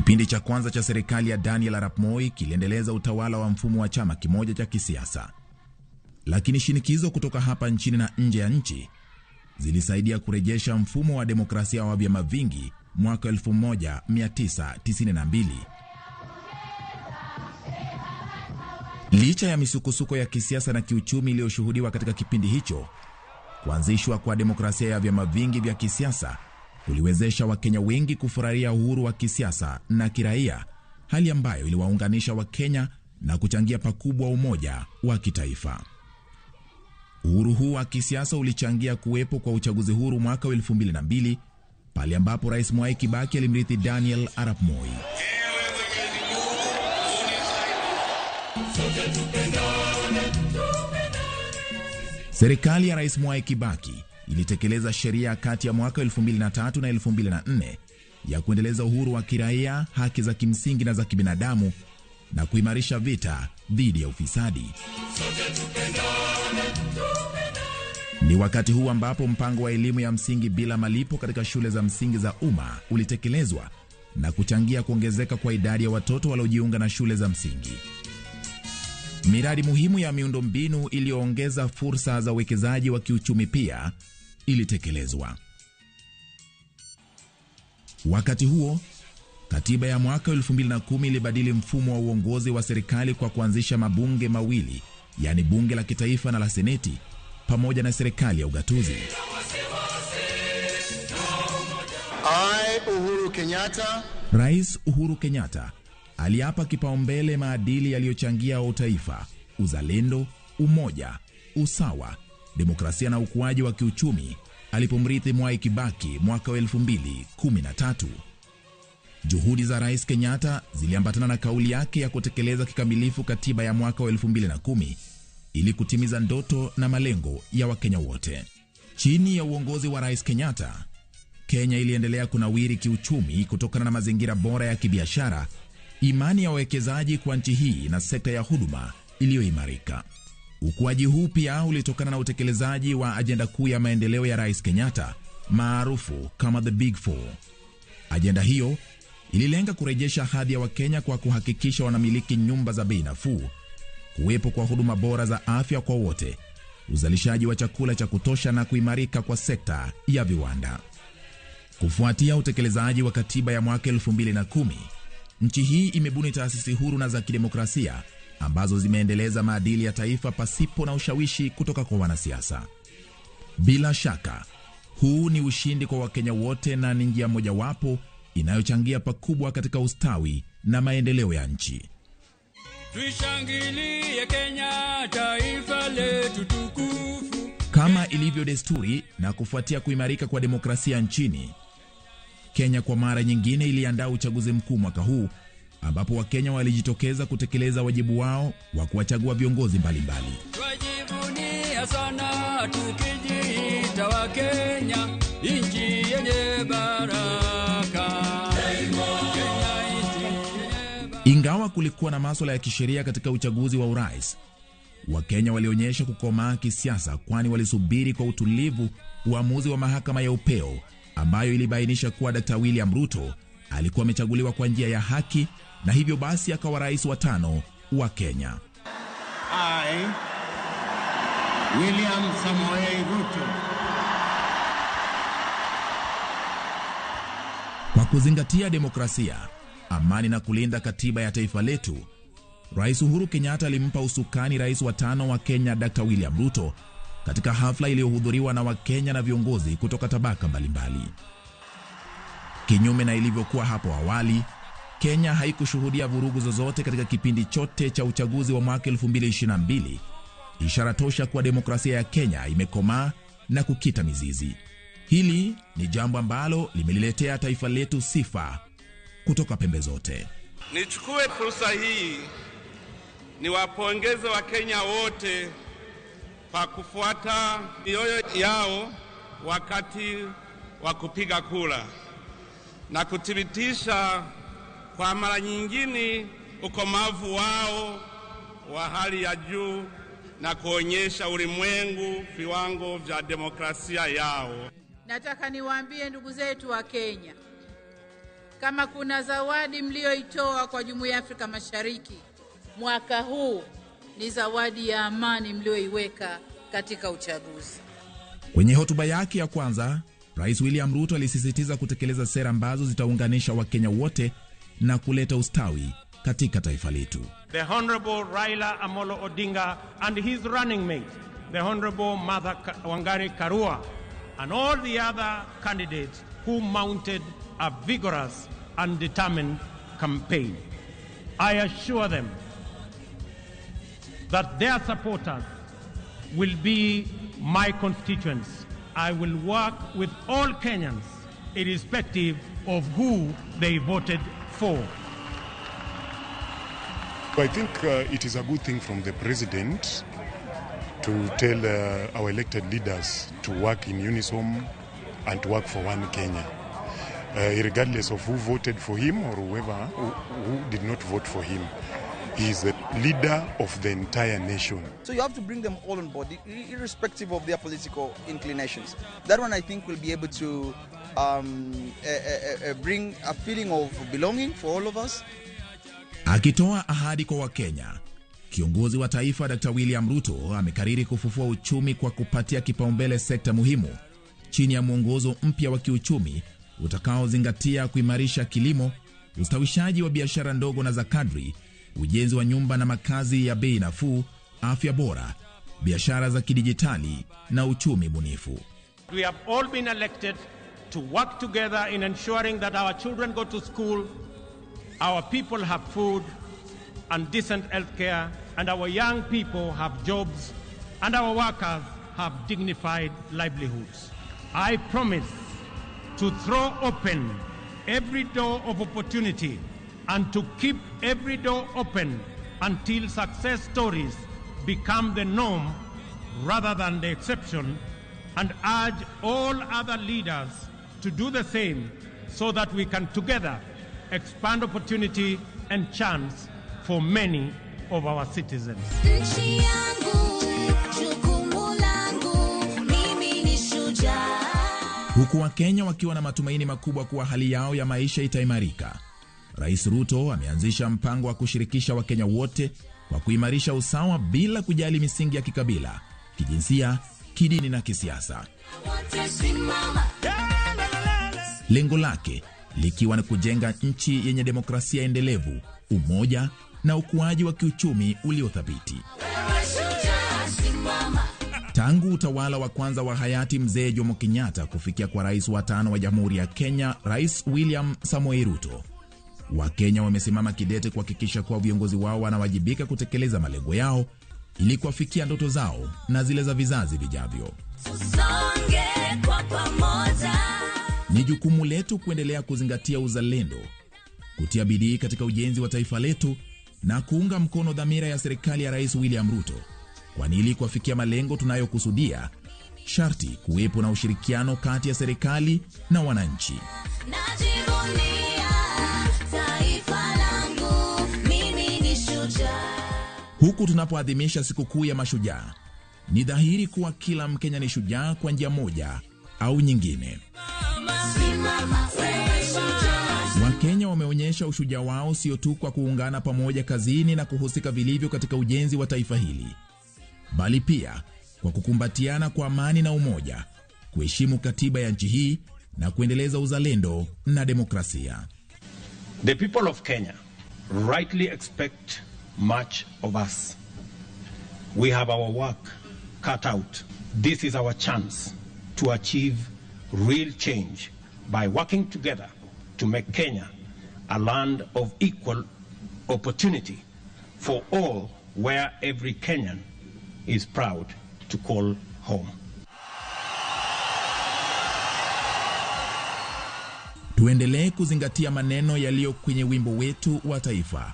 Kipindi cha kwanza cha serikali ya Daniel Arap Moi kiliendeleza utawala wa mfumo wa chama kimoja cha kisiasa. Lakini shinikizo kutoka hapa nchini na nje ya nchi zilisaidia kurejesha mfumo wa demokrasia wa vyama vingi mwaka 1992. Licha ya misukosuko ya kisiasa na kiuchumi iliyoshuhudiwa katika kipindi hicho, kuanzishwa kwa demokrasia ya vyama vingi vya kisiasa kuliwezesha Wakenya wengi kufurahia uhuru wa kisiasa na kiraia, hali ambayo iliwaunganisha Wakenya na kuchangia pakubwa umoja wa kitaifa. Uhuru huu wa kisiasa ulichangia kuwepo kwa uchaguzi huru mwaka 2002, pale ambapo Rais Mwai Kibaki alimrithi Daniel Arap Moi. Serikali ya Rais Mwai Kibaki ilitekeleza sheria kati ya mwaka 2003 na 2004 ya kuendeleza uhuru wa kiraia, haki za kimsingi na za kibinadamu na kuimarisha vita dhidi ya ufisadi. Ni wakati huu ambapo mpango wa elimu ya msingi bila malipo katika shule za msingi za umma ulitekelezwa na kuchangia kuongezeka kwa idadi ya watoto waliojiunga na shule za msingi. Miradi muhimu ya miundombinu iliyoongeza fursa za uwekezaji wa kiuchumi pia ilitekelezwa. Wakati huo, katiba ya mwaka 2010 ilibadili mfumo wa uongozi wa serikali kwa kuanzisha mabunge mawili, yani bunge la kitaifa na la seneti, pamoja na serikali ya ugatuzi. Uhuru Kenyatta. Rais Uhuru Kenyatta aliapa kipaumbele maadili yaliyochangia utaifa, uzalendo, umoja, usawa, demokrasia na ukuaji wa kiuchumi alipomrithi Mwai Kibaki mwaka 2013. Juhudi za Rais Kenyatta ziliambatana na kauli yake ya kutekeleza kikamilifu katiba ya mwaka 2010 ili kutimiza ndoto na malengo ya Wakenya wote. Chini ya uongozi wa Rais Kenyatta, Kenya iliendelea kunawiri kiuchumi kutokana na mazingira bora ya kibiashara, imani ya wawekezaji kwa nchi hii na sekta ya huduma iliyoimarika. Ukuaji huu pia ulitokana na utekelezaji wa ajenda kuu ya maendeleo ya Rais Kenyatta, maarufu kama the Big Four. Ajenda hiyo ililenga kurejesha hadhi ya Wakenya kwa kuhakikisha wanamiliki nyumba za bei nafuu, kuwepo kwa huduma bora za afya kwa wote, uzalishaji wa chakula cha kutosha na kuimarika kwa sekta ya viwanda. Kufuatia utekelezaji wa katiba ya mwaka 2010, nchi hii imebuni taasisi huru na za kidemokrasia ambazo zimeendeleza maadili ya taifa pasipo na ushawishi kutoka kwa wanasiasa. Bila shaka, huu ni ushindi kwa Wakenya wote na ni njia mojawapo inayochangia pakubwa katika ustawi na maendeleo ya nchi. Tuishangilie Kenya, taifa letu tukufu. Kama ilivyo desturi na kufuatia kuimarika kwa demokrasia nchini, Kenya kwa mara nyingine iliandaa uchaguzi mkuu mwaka huu, ambapo Wakenya walijitokeza kutekeleza wajibu wao wa kuwachagua viongozi mbalimbali. Twajivunia sana tukijiita wa Kenya, nchi yenye baraka. Ingawa kulikuwa na masuala ya kisheria katika uchaguzi wa urais, Wakenya walionyesha kukomaa kisiasa, kwani walisubiri kwa utulivu uamuzi wa mahakama ya upeo ambayo ilibainisha kuwa Dr. William Ruto alikuwa amechaguliwa kwa njia ya haki na hivyo basi akawa rais wa 5 wa Kenya. William Samoei Ruto. Kwa kuzingatia demokrasia, amani na kulinda katiba ya taifa letu, Rais Uhuru Kenyatta alimpa usukani rais wa 5 wa Kenya Dr. William Ruto katika hafla iliyohudhuriwa na Wakenya na viongozi kutoka tabaka mbalimbali. Kinyume na ilivyokuwa hapo awali, Kenya haikushuhudia vurugu zozote katika kipindi chote cha uchaguzi wa mwaka 2022, ishara tosha kuwa demokrasia ya Kenya imekomaa na kukita mizizi. Hili ni jambo ambalo limeliletea taifa letu sifa kutoka pembe zote. Nichukue fursa hii niwapongeze Wakenya wote kwa kufuata mioyo yao wakati wa kupiga kura na kuthibitisha kwa mara nyingine ukomavu wao wa hali ya juu na kuonyesha ulimwengu viwango vya demokrasia yao. Nataka niwaambie ndugu zetu wa Kenya, kama kuna zawadi mlioitoa kwa Jumuiya ya Afrika Mashariki mwaka huu, ni zawadi ya amani mlioiweka katika uchaguzi. Kwenye hotuba yake ya kwanza, Rais William Ruto alisisitiza kutekeleza sera ambazo zitaunganisha Wakenya wote na kuleta ustawi katika taifa letu. The Honorable Raila Amolo Odinga and his running mate, the Honorable Martha Wangari Karua, and all the other candidates who mounted a vigorous and determined campaign. I assure them that their supporters will be my constituents. I will work with all Kenyans, irrespective of who they voted for. I think it is a good thing from the President to tell our elected leaders to work in unison and to work for one Kenya, regardless of who voted for him or who did not vote for him. He is the leader of the entire nation. So you have to bring them all on board, irrespective of their political inclinations. That one, I think, will be able to bring a feeling of belonging for all of us. Akitoa ahadi kwa Wakenya, kiongozi wa taifa Dr. William Ruto amekariri kufufua uchumi kwa kupatia kipaumbele sekta muhimu chini ya mwongozo mpya wa kiuchumi utakaozingatia kuimarisha kilimo, ustawishaji wa biashara ndogo na za kadri, ujenzi wa nyumba na makazi ya bei nafuu, afya bora, biashara za kidijitali na uchumi bunifu. We have all been elected to work together in ensuring that our children go to school, our people have food and decent health care, and our young people have jobs, and our workers have dignified livelihoods. I promise to throw open every door of opportunity and to keep every door open until success stories become the norm rather than the exception, and urge all other leaders to do the same so that we can together expand opportunity and chance for many of our citizens. Huku Wakenya wakiwa na matumaini makubwa kuwa hali yao ya maisha itaimarika, Rais Ruto ameanzisha mpango wa kushirikisha Wakenya wote kwa kuimarisha usawa bila kujali misingi ya kikabila, kijinsia, kidini na kisiasa. Lengo lake likiwa ni kujenga nchi yenye demokrasia endelevu, umoja na ukuaji wa kiuchumi uliothabiti. Tangu utawala wa kwanza wa hayati Mzee Jomo Kenyatta kufikia kwa rais wa 5 wa Jamhuri ya Kenya, Rais William Samoei Ruto, Wakenya wamesimama kidete kuhakikisha kuwa viongozi wao wanawajibika kutekeleza malengo yao ili kufikia ndoto zao na zile za vizazi vijavyo. Ni jukumu letu kuendelea kuzingatia uzalendo, kutia bidii katika ujenzi wa taifa letu na kuunga mkono dhamira ya serikali ya Rais William Ruto, kwani ili kufikia malengo tunayokusudia, sharti kuwepo na ushirikiano kati ya serikali na wananchi. Huku tunapoadhimisha sikukuu ya mashujaa, ni dhahiri kuwa kila Mkenya ni shujaa kwa njia moja au nyingine. Wakenya wameonyesha ushujaa wao sio tu kwa kuungana pamoja kazini na kuhusika vilivyo katika ujenzi wa taifa hili, bali pia kwa kukumbatiana kwa amani na umoja, kuheshimu katiba ya nchi hii na kuendeleza uzalendo na demokrasia. The people of Kenya rightly expect much of us. We have our work cut out. This is our chance to achieve real change by working together to make Kenya a land of equal opportunity for all, where every Kenyan is proud to call home. Tuendelee kuzingatia maneno yaliyo kwenye wimbo wetu wa taifa.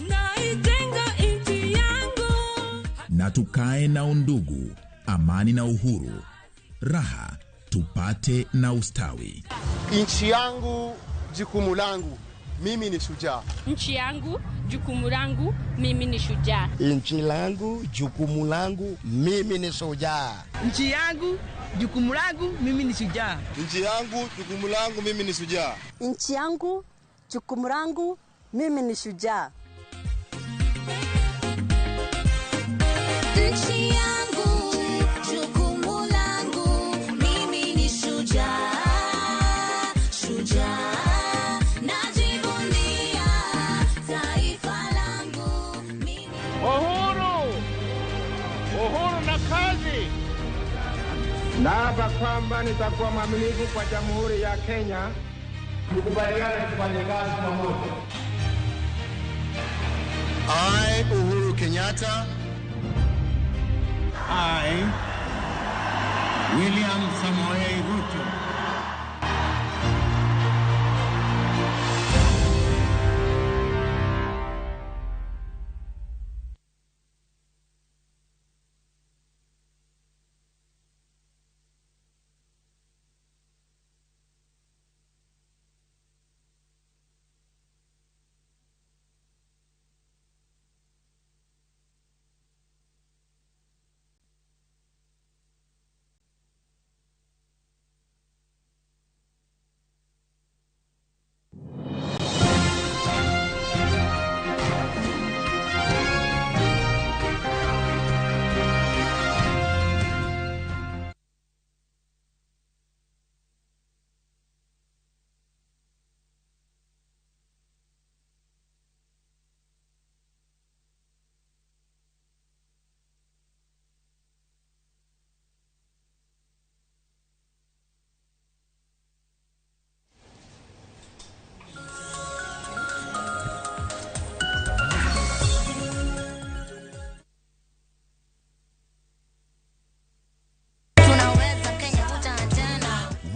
Naitenga inchi yangu, na tukae na undugu, amani na uhuru, raha tupate na ustawi. Inchi yangu jukumu langu, mimi ni shujaa. Nchi yangu jukumu langu, mimi ni shujaa. Nchi langu jukumu langu, mimi ni shujaa. Nchi yangu jukumu langu, mimi ni shujaa. Nchi yangu jukumu langu, mimi ni shujaa. Nchi yangu jukumu langu mimi ni shujaa. Nchi yangu, jukumu langu, mimi ni shujaa. Shujaa, najivunia taifa langu mimi. Uhuru na kazi. Naapa kwamba nitakuwa mwaminifu kwa Jamhuri ya Kenya. Tukubaliane kufanya kazi pamoja. I, Uhuru Kenyatta. I, William Samoei Ruto.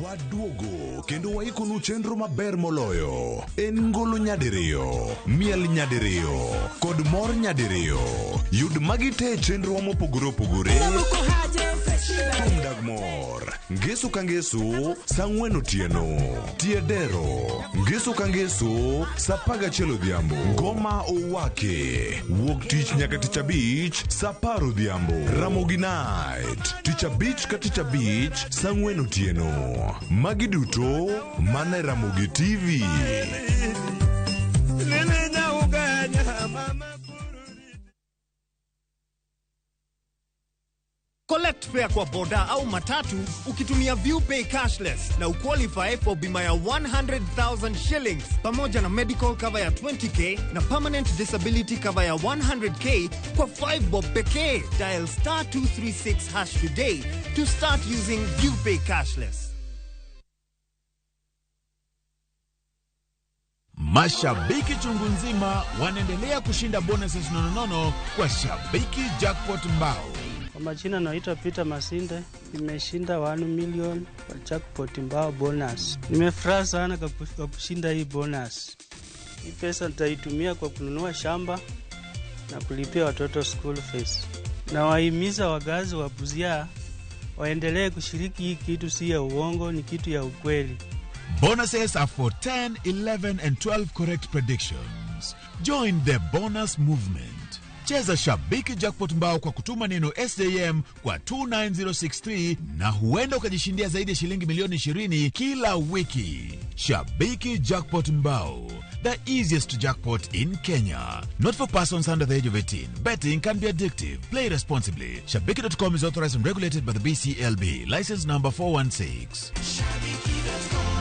Waduogo kendo waikonu chenro maber moloyo. En ngolo nyadiriyo, miel nyadiriyo, kod mor nyadiriyo. Yud magite chenro mopogore opogore. Dag mor, ngeso ka ngeso, sang'wen otieno. Tiedero, ngeso ka ngeso, sapaga chelo dhiambo. Ngoma owake, wuok tich nyaka tich abich, saparo dhiambo. Ramogi Night, tich abich ka tich abich, sang'wen otieno. Magi duto, mana Ramogi TV. Collect fare kwa boda au matatu ukitumia ViewPay cashless na uqualify for bima ya 100,000 shillings pamoja na medical cover ya 20k na permanent disability cover ya 100k kwa 5 bob pekee. Dial *236# today to start using ViewPay cashless. Mashabiki chungu nzima wanaendelea kushinda bonuses nononono kwa Shabiki Jackpot Mbao. Kwa majina naitwa Peter Masinde, nimeshinda 1 million kwa Jackpot Mbao bonus. Nimefurahi sana kwa kushinda hii bonus. Hii pesa nitaitumia kwa kununua shamba na kulipia watoto school fees. Na wahimiza wakazi wa Busia waendelee kushiriki, hii kitu si ya uongo, ni kitu ya ukweli. Bonuses are for 10, 11 and 12 correct predictions. Join the bonus movement. Cheza Shabiki Jackpot Mbao kwa kutuma neno SJM kwa 29063 na huenda ukajishindia zaidi ya shilingi milioni 20 kila wiki. Shabiki Jackpot Mbao, the easiest jackpot in Kenya. Not for persons under the age of 18. Betting can be addictive. Play responsibly. Shabiki.com is authorized and regulated by the BCLB. License number 416. Shabiki.com.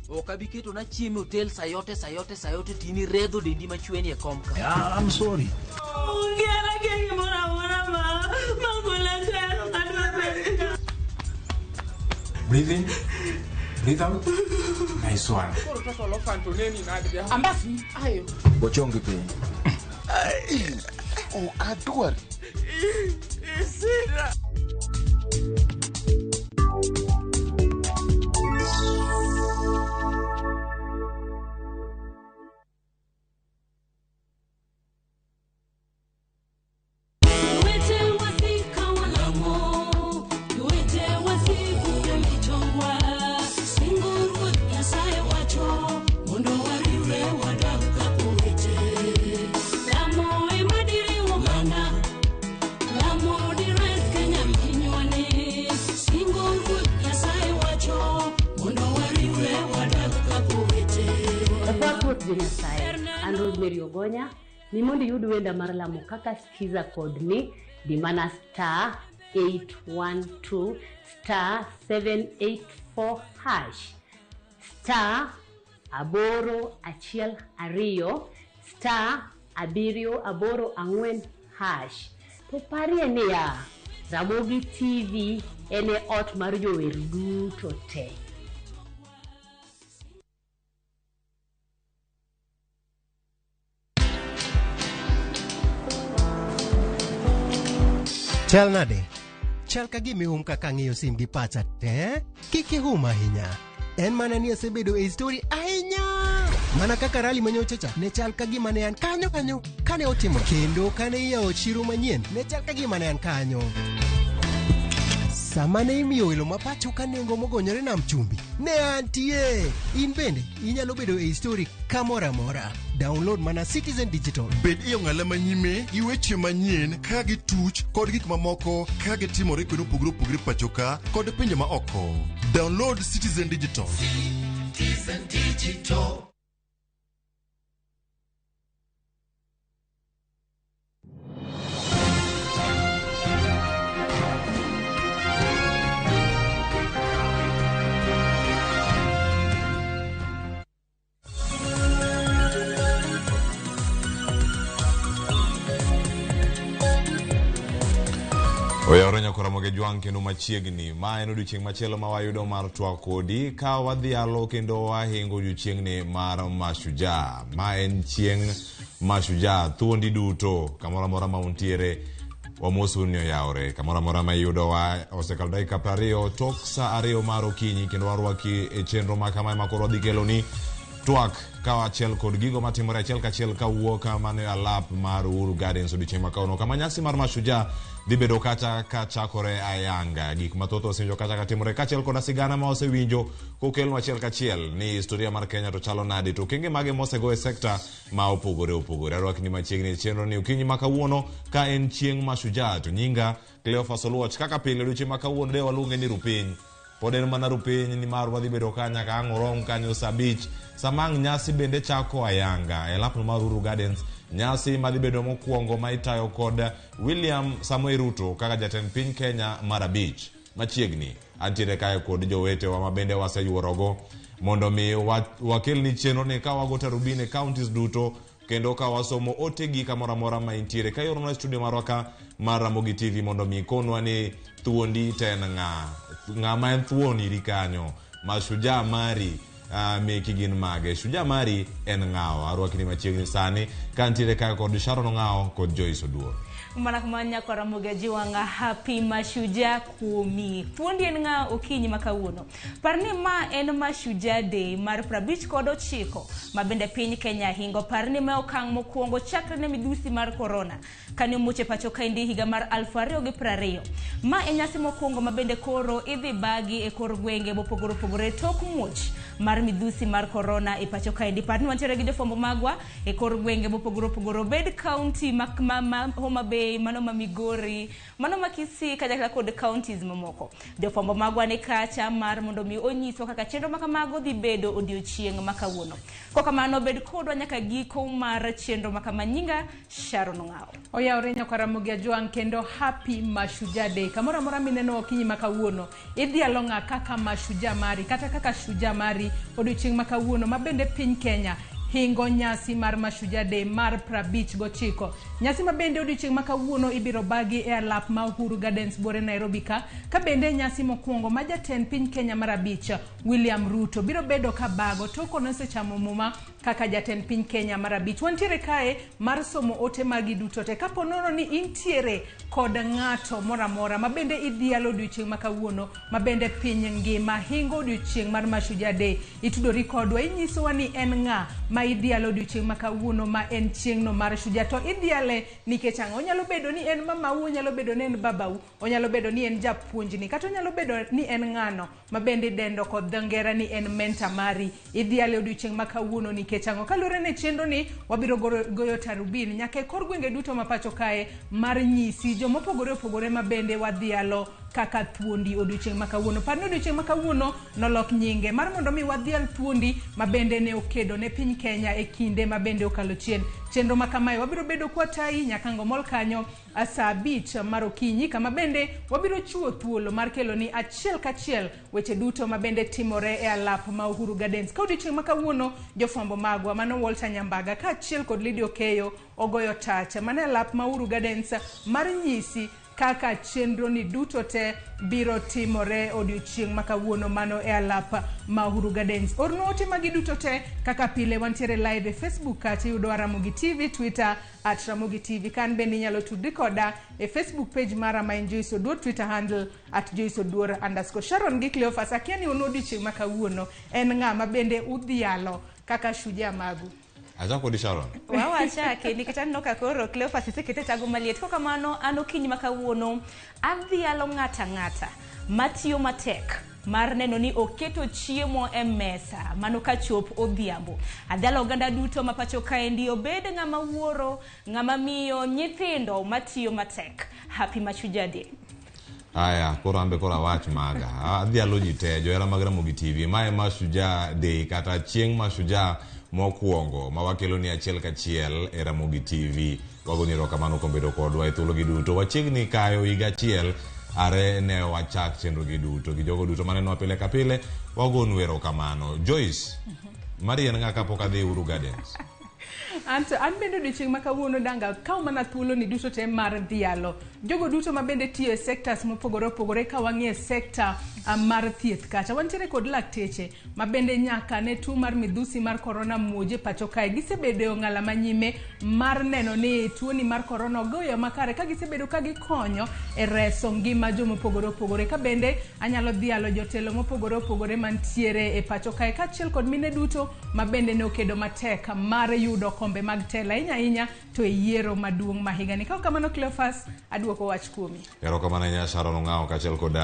Okabiketo na chieme hotel sayote tini redo dendi machweni ya komka. Yeah, I'm sorry. Breathe in. Breathe out. Nice one. Ambasi, ayo. Bochongi pe. Oh, adore. Isira. Mundo waliwe wadaka kuwete. Lamo jo Nyasaye. An Rosemary Ogonya, ni mondo yud wenda mar lamo kaka skiza kod ni di mana *812 *784 hash *812 *784 hash. To parie niya, Ramogi TV ene ot mar jower duto te. Chal nade? Chal ka gimi kaka ng'iyo sim gi pacha te? Kiki ahinya. En mana ni asebedo e story ahinya. Mana kaka rali manyochacha ne chal ka gima ne an kanyo kane otimo. Kendo kane iyawo chiro manyien ne chal ka gima ne an kanyo. Sama ne imiyo welo mapacho ka nengo mogonyore nam chumbi ne antie. In bende inyalo bedo e story kamora mora. Download mana Citizen Digital. Bed iyo ng'ala manyime, iweche manyien, ka gi tuch, kod gik mamoko, ka gi timore kendo pugre pachoka, kod pinje ma oko. Download Citizen Digital. Citizen Digital. Oyawre Nyakoramoge Jwang kendo machiegni ma en odiochieng' machielo ma wayudo mar twak kodi ka wadhialo kendo wahingo odiochieng'ni mar Mashujaa. Ma en chieng' Mashujaa thuondi duto kamoro amora ma untiere wamosu ni oyawre. Kamoro amora ma iyudo wa osekalo dakika 20 tok saa 2 mar okinyi kendo warwaki e chenro ma kama ma koro dhi keloni twak ka achiel kod gigo matimore achiel kachiel kawuok mane alap mar Uhuru Gardens odiochieng' makawuono kama nyasi mar Mashujaa dhi bedo kata ka chakore ayanga. Gik mathoth osenjo kata ka timore kachiel kod sigana ma osewinjo kokelno achiel kachiel ni historia mar Kenya to chalo nade to kenge mage mosego e sekta ma opogore. Arwakni machiegni chenro ni okinyi makawuono ka en chieng' Mashujaa to nyinga Cleophas Oluoch kaka pile odiochieng' makawuono de waluonge ni Rupiny. Pod en mana Rupiny ni mar wadhi bedo kanya ka ang'orom kanyo sabich samang' nyasi bende chako ayanga e lap mar Uhuru Gardens. Nyasi madhi bedo mokwongo ma itayo kod William Samoei Ruto kaka jatend piny Kenya mar 5 machiegni. Antiere kae kod jowete wa mabende waseyuorogo mondo mi wakelni chenro ni ka wago tarubine counties duto kendo ka wasomo otegi kamoro amora ma intiere ka yorno studio marwa mar Ramogi TV mondo mi konwa ni thuondi ten ng'a ma en thuoni ri kanyo Mashujaa mari meki gin mage. Shujaa mari en ng'awa. Arwakni machiegni sani kantiere kae kod Sharon Ng'ao kod Joyce Oduor. Mana kama Nyakoramoge Jwang happy Mashujaa kumi. Thuondi en ng'a okinyi makawuono. Parni ma en Mashujaa Day mar 59 mabende piny Kenya hingo. Parni ma okang' mokwongo chakre ne midhusi mar corona kane muche pacho kaindi higa mar 2020. Ma en nyasi mokwongo mabende koro idhi bagi e kor gwenge mopogore tok much mar midhusi mar corona e pacho kaindi. Parni wantiere gi jofwambo magwa e kor gwenge mopogore bed county ma Homa Bay, mano ma Migori, mano ma Kisii kanyakla kod counties mamoko. Jofwambo magwa ne kacha mar mondo mi onyiso kaka chenro makamago dhi bedo odiochieng' makawuono. Kokamano bed kodwa nyaka giko mar chenro makama. Nyinga Sharon Ng'ao. Oyawre Nyakoramoge Jwang kendo happy Mashujaa Day. Kamoro amora mineno okinyi makawuono idhialo ng'a kaka Mashujaa mari kata kaka Shujaa mari odiochieng' makawuono mabende piny Kenya hingo nyasi mar Mashujaa Day mar 59. Nyasi mabende odiochieng' makawuono ibiro bagi e alap ma Uhuru Gardens bore Nairobi ka bende nyasi mokwongo ma jatend piny Kenya mar 5 William Ruto biro bedo ka bago toko nosechamo muma kaka jatend piny Kenya mar 5. Wantiere kae mar somo ote magi duto te kapo nono ni intiere kod ng'ato moramora mabende idhialo odiochieng' makawuono mabende piny ngima hingo odiochieng' mar Mashujaa Day. Itudori kodwa inyisowa ni en ng'a ma idhialo odiochieng' makawuono ma en chieng'no mar Shujaa. To idhiale nikech ang'o? Onyalo bedo ni en mamau, onyalo bedo ni en babau, onyalo bedo ni en japuonjni, kata onyalo bedo ni en ng'ano mabende dendo kod dhongera ni en mentor mari. Idhiale odiochieng' makawuono nikech ang'o? Kaluwore ne chenro ni wabiro goyo tarubin nyaka e kor gwenge duto ma pacho kae mar nyisi jomopogore mabende wadhialo kaka thuondi odiochieng' ma kawuono. Par ni odiochieng' ma kawuono nolok nyinge mar mondo mi wadhial thuondi ma bende ne okedo ne piny Kenya e kinde ma bende okalo chien. Chenro ma kamae wabiro bedo kwa tai nyaka ngomol kanyo saa 5 mar okinyi, kama bende wabiro chuo thuolo mar kelo ni achiel kachiel weche duto ma bende timore e alap ma Uhuru Gardens. Ka odiochieng' ma kawuono jofwambo magwa mano Walter Nyambaga ka achiel kod Lydia Okeyo ogoyo tach mane alap ma Uhuru Gardens mar nyisi kaka chenro ni duto te biro timore odiochieng' ma kawuono mano e alap ma Uhuru Gardens. Orno ote magi duto te kaka pile wantiere live e Facebook kati yudo Ramogi TV, Twitter @Ramogi TV. Kan bende inyalo tudri koda e Facebook page mara ma en Joyce Oduor, Twitter handle @JoyceOduor_. Sharon gi Cleophas akiani ono odiochieng' ma kawuono en ng'a ma bende udhialo kaka shujaa magu. Acha kodi Sharon. Wawacha ke nikech anno ka koro Cleophas isekete tago maliet kaka mano an okinyi ma kawuono adhialo ng'ata matiyo matek mar neno ni oketo chiemo e mesa mano ka chop odhiambo. Adhialo oganda duto ma pacho kaendi obed ng'ama wuoro, ng'ama miyo, nyithindo matiyo matek. Happy Mashujaa Day. Aya, koro ambe koro wach maga. Adhialo jite johera mag Ramogi TV. Mae Mashujaa Day kata chieng' Mashujaa mokwongo ma wakelo ni achiel kachiel e Ramogi TV. Wagoni erokamano kuom bedo kodwa e thuolo gi duto. Wachiegni kayo higa achiel are ne wachak chenro gi duto gi jogo duto maneno pile ka pile. Wagonu erokamano. Joyce, mari en ng'a kapok adhi Uhuru Gardens? Anto an bende odiochieng' ma kawuono danga kaw mana thuolo ni duto te mar dhialo jogo duto ma bende tiyo e sectors mopogore opogore. Ka wang'ie sector mar thieth kacha wantiere kod lakteche ma bende nyaka ne tuo mar midhusi mar corona muoje pacho kae gisebedo ng'ala manyime mar neno ni tuo ni mar corona ogoyo makare ka gisebedo ka gikonyo e reso ngima jomo pogore opogore. Ka bende anyalo dhialo jotelo mopogore opogore mantiere e pacho kae kachiel kod mine duto ma bende ne okedo matek mar yudo kombe mag tela inya to yiero maduong' ma higa ni. Ka kamano Cleophas aduoko wach kuomi. Erokamano nya Sharon Ong'ao kachiel kod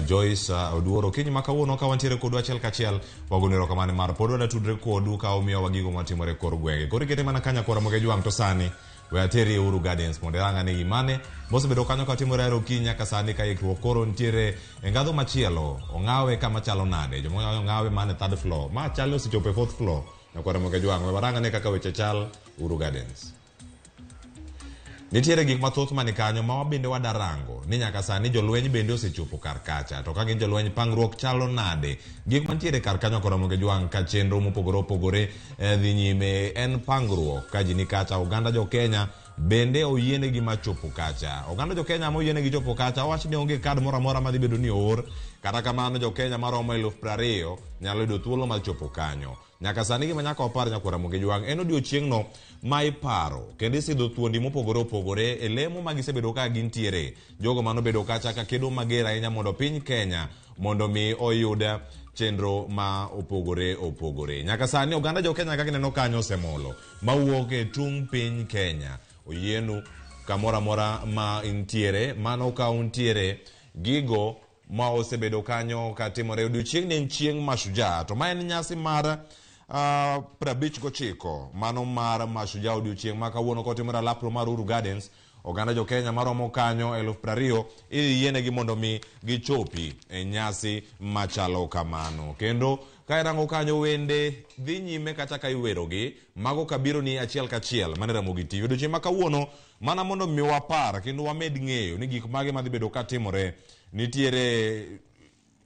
Joyce Oduor. Okinyi ma kawuono ka wantiere kod achiel kachiel wagoni erokamano mar pod wada tudre kodu ka omiyo wagigo matimore kor gwenge. Koro ikete mana kanya kora Ramogi Jwang' to sani we ateri Uhuru Gardens mondo ranga ni gimane mosebedo kanyo ka timore okinyi nyaka sani ka ikruok koro ntiere engadho machielo Ong'awe kama chalo nade jomo Ong'awe mane 3rd floor ma chalo sichope 4th floor na kwa Ramogi Jwang' we waranga ne kaka weche chal Uhuru Gardens. Nitiere gik mathoth mani kanyo ma wabende wadarango ni nyaka sani jolweny bende osechopo kar kacha to ka gin jolweny pangruok chalo nade gik mantiere kar kanyo kod Ramogi Jwang' ka chenro mopogore opogore dhi nyime en pangruok ka ji ni kacha. Oganda jo Kenya bende oyiene gi machopo kacha. Oganda jo Kenya mo oyiene gi chopo kacha wach ni onge kad moro amora madhi bedo ni or kata kamano jo Kenya maromo 20,000 nyalo yudo thuolo mar chopo kanyo. Nyaka sani gima nyaka wapar nyaka Ramogi Jwang' en odiochieng' no ma iparo kendo isidho thuondi mopogore opogore e lemo ma gisebedo ka gintiere jogo mano bedo kacha ka kedo mager ahinya mondo piny Kenya mondo mi oyud chenro ma opogore opogore. Nyaka sani oganda jo Kenya kaka gineno kanyo osemolo mawuok e tung piny Kenya oyienu kamora mora ma intiere mano ka untiere gigo ma osebedo kanyo ka timore odiochieng' ni chieng' Mashujaa to ma en nyasi mar 59 mano mar Mashujaa odiochieng' ma kawuono kotimore alapro mar Uhuru Gardens. Oganda jo Kenya maromo kanyo 20,000 iyienegi mondo mi gichopi e nyasi machalo kamano. Kendo ka irango kanyo wende dhi nyime kata ka iwerogi mago kabiro ni achiel kachiel mane Ramogi TV odiochieng' ma kawuono mana mondo mi wapar kendo wamed ng'eyo ni gik mage madhi bedo ka timore. Nitiere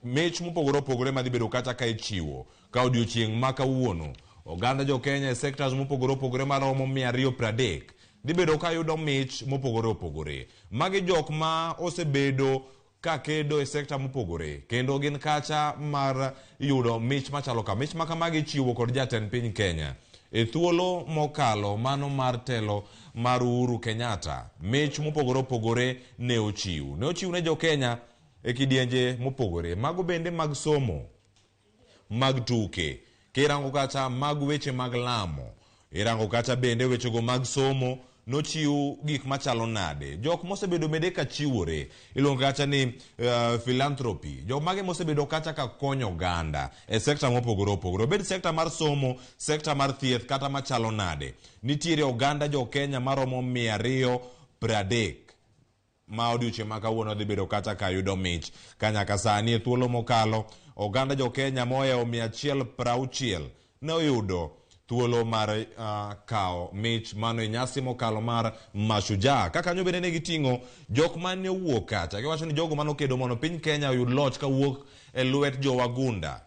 mich mopogore opogore madhi bedo kata ka ichiwo ka odiochieng' ma kawuono oganda jo Kenya e sectors mopogore opogore maromo 230 dhi bedo ka yudo mich mopogore opogore. Magi jok ma osebedo ka kedo e sector mopogore kendo gin kacha mar yudo mich machalo ka mich makamagi chiwo kod jatend piny Kenya e thuolo mokalo mano mar telo mar Uhuru Kenyatta. Mich mopogore opogore ne ochiw ne jo Kenya e kidienje mopogore mago bende mag somo mag tuke kirango kacha mag weche mag lamo irango kacha bende wechego mag somo nochiw gik machalo nade jok mosebedo bende ka chiwore iluongo kacha ni philanthropy jok mage mosebedo kacha ka konyo oganda e sekta mopogore opogore bed sekta mar somo sekta mar thieth kata machalo nade. Nitiere oganda jo Kenya maromo 230 ma odiochieng' ma kawuono dhi bedo kata ka yudo mich ka nyaka sani e thuolo mokalo oganda jo Kenya mohewo 160 ne oyudo thuolo mar kao mich mano nyasi mokalo mar Mashujaa. Kaka kanyo bende ne giting'o jok mane owuok kacha, giwacho ni jogo mane okedo mondo piny Kenya oyud loch ka wuok e lwet jo wagunda.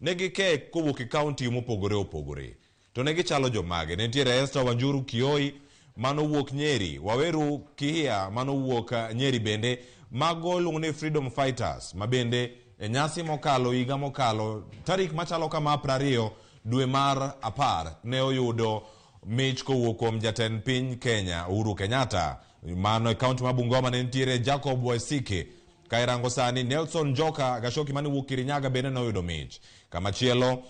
Ne gike kowuok e kaunti mopogore opogore. To ne gichalo jomage. Ne nitiere Esther Wanjuru Kioi mano wuok Nyeri, Waweru Kihia mano wuok Nyeri bende, mago luongo ni Freedom Fighters ma bende e nyasi mokalo higa mokalo tarik machalo kama 20 dwe mar 10 ne oyudo mich kowuok kuom jatend piny Kenya Uhuru Kenyatta. Mano e kaunti ma Bungoma ne nitiere Jacob Waisike. Kairango sani Nelson Joka Gashoki mani wuok Kirinyaga bende ne oyudo mich. Kamachielo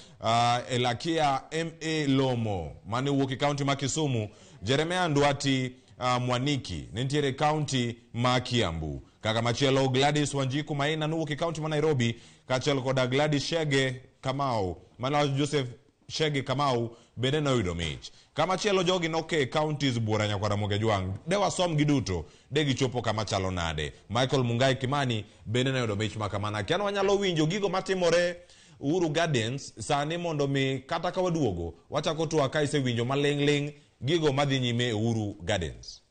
Elakia M.A. Lomo mani wuok kaunti ma Kisumu, Jeremia Nduati Mwaniki ne nitiere kaunti ma Kiambu. Kaka machielo Gladys Wanjiku Maina nuwuok kaunti ma Nairobi, kachiel koda Gladys Shege Kamau mana Joseph Shege Kamau bende ne oyudo mich. Kamachielo jogi noke counties Buora Nyakwara Mogejwang, de wasom giduto de gichopo kama chalo nade. Michael Mungai Kimani bende ne oyudo mich makamana. Kiano wanyalo winjo gigo matimore Uhuru Gardens sani mondo mi kata ka waduogo wachako tuwa ka isewinjo maling' gigo madhi nyime Uhuru Gardens.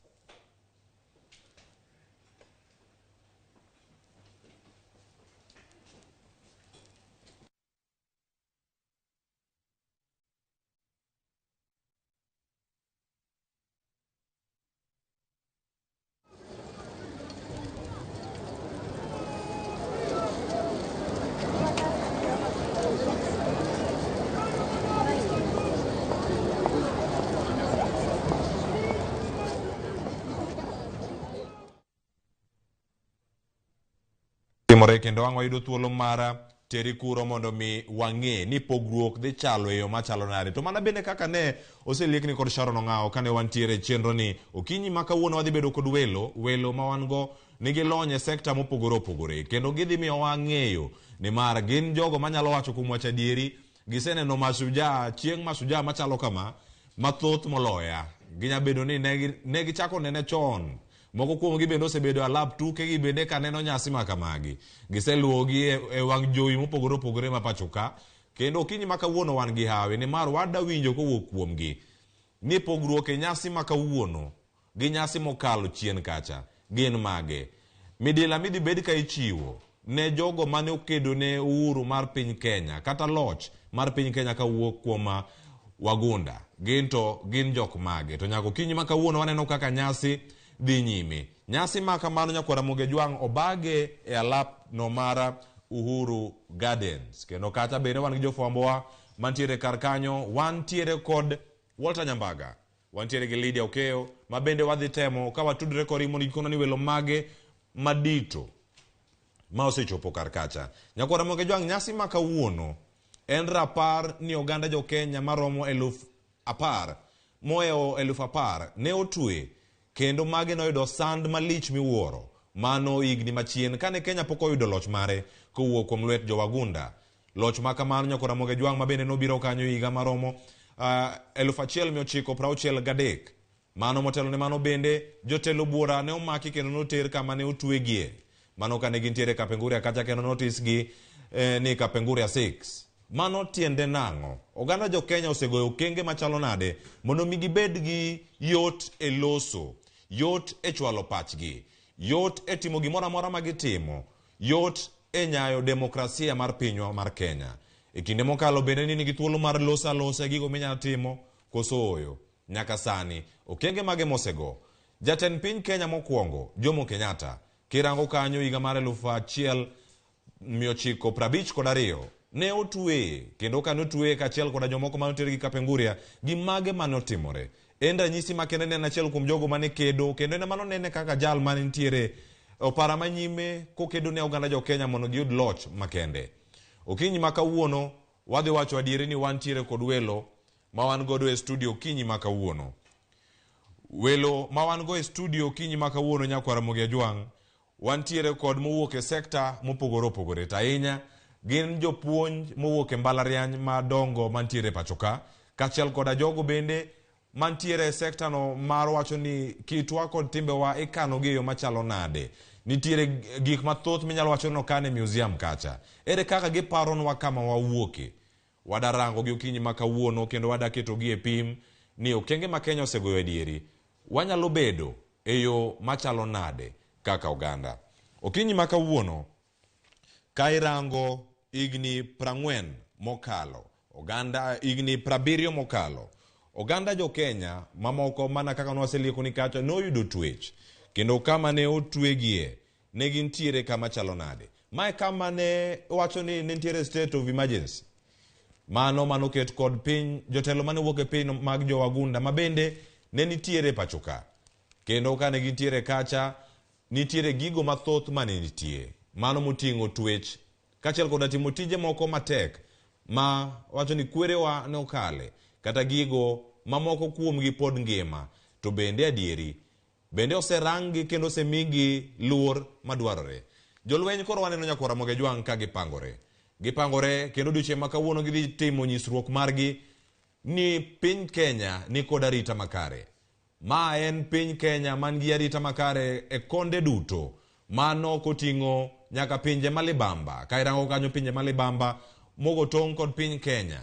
Timore kendo wang' wayudo thuolo mara teri kuro mondo mi wang'e ni pogruok dhi chalo e yo machalo nade. To mana bende kaka ne oseliekni kod Sharon Ong'ao kane wantiere chenro ni okinyi ma kawuono wadhi bedo kod welo ma wan go nigi lony e sekta mopogore opogore, kendo gidhi miyo wang'eyo ni mar gin jogo manyalo wacho kuom wach adieri giseneno Mashujaa, chieng' Mashujaa machalo kama mathoth moloya. Ginya bedo ni ne gichako nene chon. Moko kuom gi bende osebedo alap tuke gi bende kaneno nyasi makamagi. Giseluogi e wang' jowi mopogore opogore ma pacho ka. Kendo okinyi ma kawuono wan gi hawe ni mar wada winjo kowuok kuom gi ni pogruok e nyasi ma kawuono gi nyasi mokalo chien kacha gin mage. Midila midhi bed ka ichiwo ne jogo mane okedo ne uhuru mar piny Kenya kata loch mar piny Kenya kawuok kuom wagunda. Gin jok mage. To nyako okinyi ma kawuono waneno kaka nyasi dhi nyime. Nyasi ma kamano Nyakwara Mogejwang' obage e alap no mara Uhuru Gardens. Kendo kata bende wan gi jofwambowa mantiere kar kanyo, wantiere kod Walter Nyambaga, wantiere gi Lydia Okeo, ma bende wadhi temo ka watudre kori mondo gikono ni welo mage madito ma osechopo kar kacha. Nyakwara Mogejwang', nyasi ma kawuono en rapar ni oganda jo Kenya maromo 10,000 moeo 10,000 ne otwe kendo mage noyudo sand malich miwuoro. Mano higni machien kane Kenya pok oyudo loch mare kowuok kuom lwet jowagunda. Loch ma kamano Nyakwara Mogejwang' ma bende nobiro kanyo higa maromo 1963. Mano motelo ne mano bende jotelo buora ne omaki kendo noter kama ne otwegie. Mano kane gintiere Kapenguria kacha kendo notis gi ni Kapenguria 6. Mano tiende nang'o? Oganda jo Kenya osegoyo okenge machalo nade mondo mi gibed gi yot e loso, yot e chwalo pachgi, yot e timo gimoro amora ma gitimo, yot e nyayo demokrasia mar pinywa mar Kenya. E kinde mokalo bende ni nigi thuolo mar losa gigo minyalo timo koso oyo. Nyaka sani okenge mage mosego. Jatend piny Kenya mokwongo Jomo Kenyatta kirango kanyo higa mar 1952 ne otwe, kendo kane otwe kachiel koda jomoko manotere gi Kapenguria gi mage manotimore. En ranyisi makende ne achiel kuom jogo mane kedo, kendo ne mano nene kaka jal mane nitiere opara manyime kokedo ne oganda jo Kenya mondo giyud loch makende. Okinyi ma kawuono wadhi wacho adieri ni wantiere kod welo ma wan godo e studio okinyi ma kawuono. Welo ma wan go e studio okinyi ma kawuono Nyakwara Mogejwang' wantiere kod mowuok e sekta mopogore opogore. Tainya gin jopuonj mowuok e mbalariany madongo mantiere pachoka, kachiel koda jogo bende mantiere sekta no mar wacho ni kitwa kod timbewa ikano gi yo machalo nade. Nitiere gik mathoth minyalo wacho no kane museum kacha. Ere kaka giparonwa kama wawuoke. Wadarango gi okinyi makawuono kendo wadaketo gi e pim ni okenge ma Kenya osegoyo adieri. Wanyalo bedo e yo machalo nade kaka oganda. Okinyi makawuono ka irango igni 40 mokalo, oganda igni 70 mokalo. Oganda jo Kenya mamoko mana kaka nwaselieko ni kacha noyudo twech. Kendo kama ne otwegie ne gintiere kama chalo nade. Mae kama ne wacho ni nitiere state of emergency. Mano ket kod piny jotelo mane wuok e piny mag jo wagunda mabende ne nitiere pachoka. Kendo kane gintiere kacha nitiere gigo mathoth mane nitie. Mano moting'o twech kachiel kod timo tije moko matek ma wacho ni kwerewa ne okale kata gigo mamoko kuomgi pod ngima to bende adieri bende oserangi kendo osemigi luor madwarore. Jolweny koro waneno nyakora Moge Jwang ka gipangore kendo odiochieng' ma kawuono gidhi timo nyisruok margi ni piny Kenya ni kod arita makare. Ma en piny Kenya man gi arita makare e konde duto. Mano koting'o nyaka pinje malibamba. Ka irango kanyo pinje malibamba mogo tong' kod piny Kenya.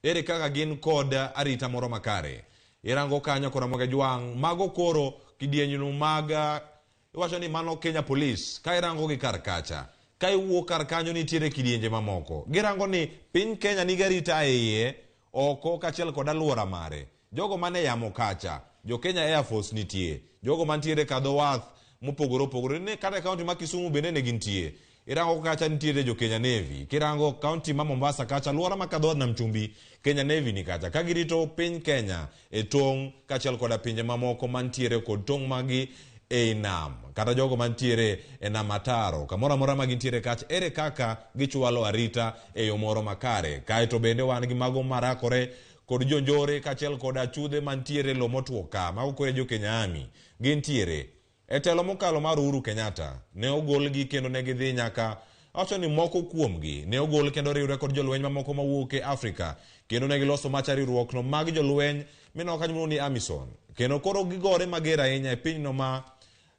Ere kaka gin kod arita moro makare. Irango kanyo kora Moge Jwang mago koro kidienyno mag wacho ni mano Kenya Police. Ka irango gi kar kacha. Ka iwuok kar kanyo nitiere kidienje mamoko. Girango ni piny Kenya ni garita e iye oko kachiel kod aluora mare. Jogo mane yamo kacha, jo Kenya Air Force nitie. Jogo mantiere kadho wath mopogore ne kata kaunti ma Kisumu bende ne gintie. Irango kacha nitiere jo Kenya Navy. Kirango kaunti ma Mombasa kacha aluora ma kadho nam chumbi Kenya Navy ni kacha. Ka girito piny Kenya e tong' kachiel kod pinje mamoko mantiere kod tong' magi e nam. Kata jogo mantiere e nam Ataro kamora mora ma gintiere kacha ere kaka gichwalo arita e yo moro makare. Kae to bende wan gi mago marakore kod jonjore kachiel kod achudhe mantiere lo motuo ka mago kore jo Kenya Army gintiere. E telo mokalo mar Uhuru Kenyatta ne ogolgi kendo ne gidhi nyaka wacho ni moko kuomgi ne ogol kendo riwre kod jolweny mamoko mawuok e Afrika kendo ne giloso macha riwruokno mag jolweny mineno kanyo ni AMISOM. Kendo koro gigore mager ahinya e pinyno ma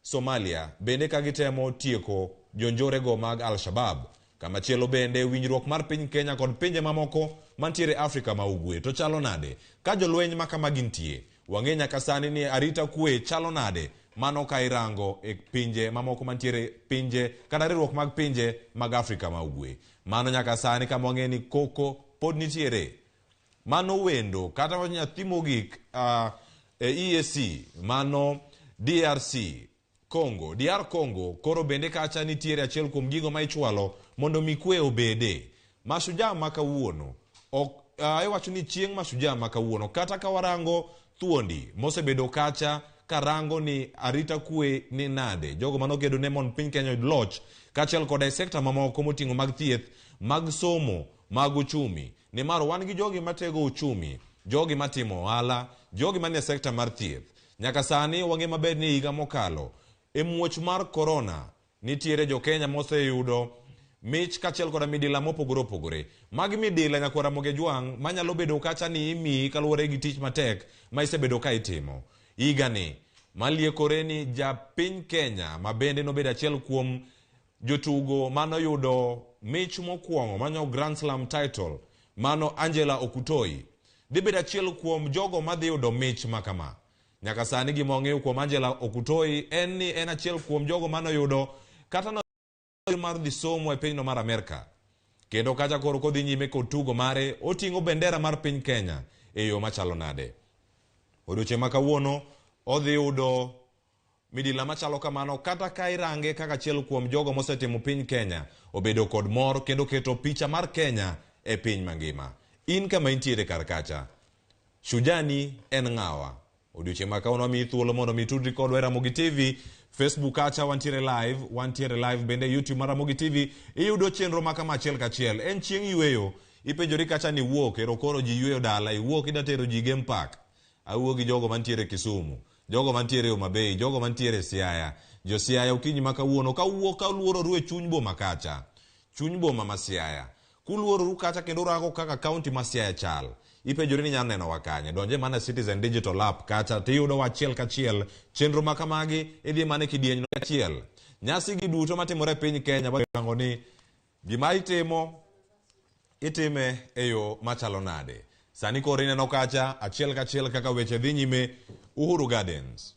Somalia bende ka gitemo tieko jonjore go mag Al-Shabaab. Kamachielo bende winjruok mar piny Kenya kod pinje mamoko mantiere Afrika ma ugwe to chalo nade. Ka jolweny makama gintie wang'e nyaka sani ni arita kwe chalo nade. Mano ka irango e pinje mamoko mantiere pinje kata riwruok mag pinje mag Afrika ma ugwe. Mano nyaka sani kama wang'e ni koko pod nitiere. Mano wendo kata nyathi mogik EAC mano DRC Congo, DR Congo koro bende kacha nitiere achiel kuom gigo ma ichwalo mondo mikwe obede. Mashujaa makawuono iwacho ni chieng' mashujaa makawuono kata ka warango thuondi mosebedo kacha karango ni arita kwe ni nade. Jogo manogedo ne mon piny Kenya loch kachiel kod sekta mamoko moting'o mag thieth, mag somo, mag uchumi. Ni maro wan gi jogi matego uchumi, jogi matimo ohala, jogi manie sekta mar thieth. Nyaka sani wang'e maber ni higa mokalo e muoch mar corona nitiere jo Kenya moseyudo mich kachiel kod midila mopogore. Magi midila nyakora Moge Jwang manyalo bedo kacha ni imi kaluwore gi tich matek ma isebedo ka itimo. Igani maliekore ni japiny Kenya mabende nobedo achiel kuom jotugo manoyudo mich mokwongo manyo Grand Slam title mano Angela Okutoi. Dibedo achiel kuom jogo madhi yudo mich makama. Nyaka sani gimong'eyo kuom Angela Okutoi en achiel kuom jogo manoyudo kata no mar dhi somo e pinyno mar Amerika. Kendo kacha koro kodhi nyime kod tugo mare oting'o bendera mar piny Kenya e yo machalo nade. Odiochieng' ma kawuono odhi yudo midila machalo kamano kata ka irange kaka achiel kuom jogo mosetimo piny Kenya obedo kod mor kendo keto picha mar Kenya e piny mangima. In kama intiere kar kacha, shujani en ng'awa. Odiochieng' ma kawuono mi thuolo mondo mitudri kodwa Ramogi TV, Facebook kacha wantiere live bende YouTube mar Ramogi TV. Iyudo chenro makama achiel kachiel. En chieng' yweyo, ipenjori kacha ni wuok ero koro ji yweyo dala, iwuok idatero ji game park. Awuo gi jogo mantiere Kisumu, jogo mantiere Homa Bay, jogo mantiere Siaya. Jo Siaya okinyi ma kawuono ka wuok ka luoro ruwe chuny boma kacha. Chuny boma ma Siaya. Kuluoro ru kacha kendo rango kaka county ma Siaya chal. Ipejori ni nyalo neno wakanye. Donje mana Citizen Digital App kacha tiyudo wachiel kachiel chenro makamagi idhi mane kidieny no kachiel. Nyasi gi duto matimore piny Kenya barango ni gima itime eyo machalo nade. Sani koro ineno kacha achiel kachiel kaka weche dhi nyime Uhuru Gardens.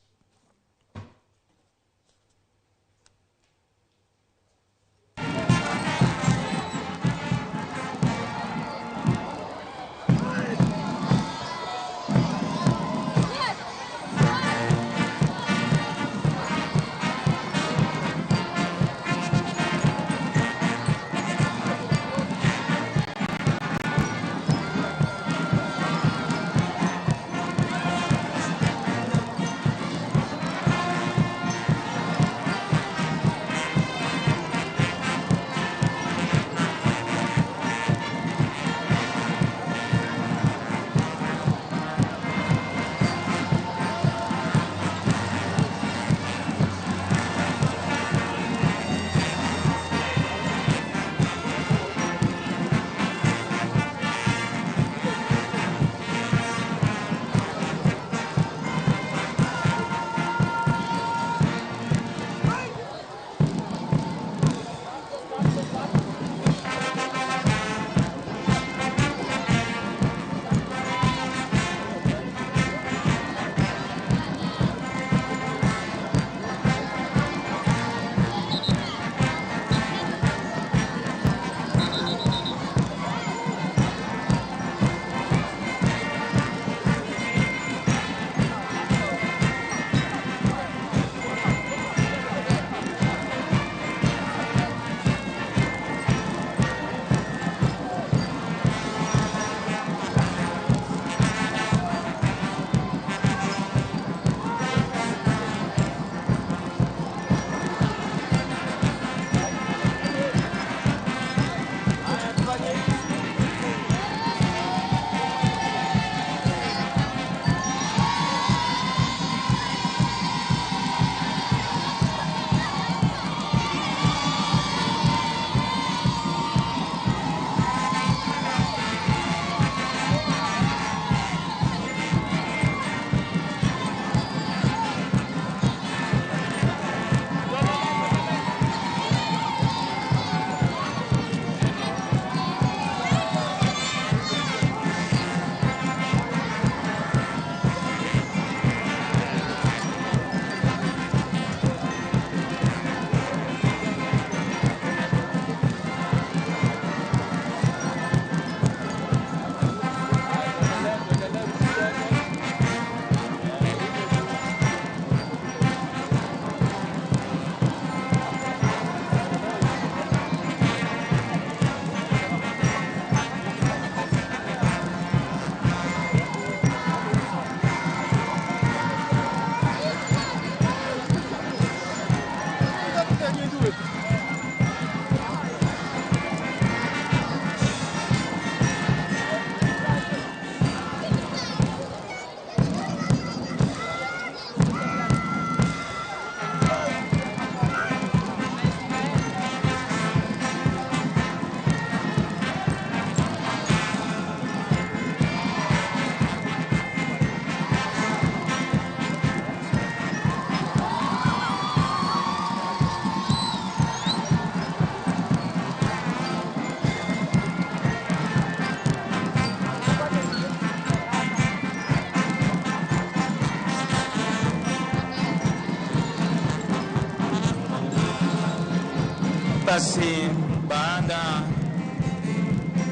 Basi baada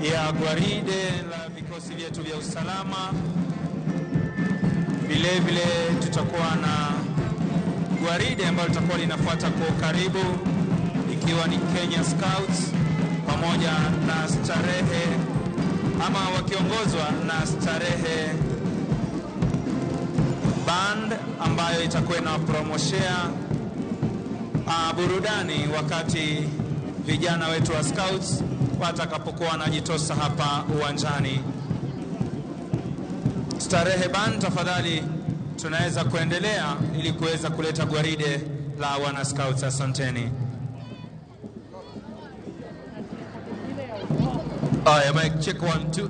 ya gwaride la vikosi vyetu vya usalama, vile vile tutakuwa na gwaride ambalo litakuwa linafuata kwa karibu, ikiwa ni Kenya Scouts pamoja na Starehe, ama wakiongozwa na Starehe Band ambayo itakuwa inapromoshea burudani wakati vijana wetu wa Scouts watakapokuwa wanajitosa hapa uwanjani. Starehe Band, tafadhali tunaweza kuendelea ili kuweza kuleta gwaride la wana Scouts. Asanteni. Haya, mic check 1 2.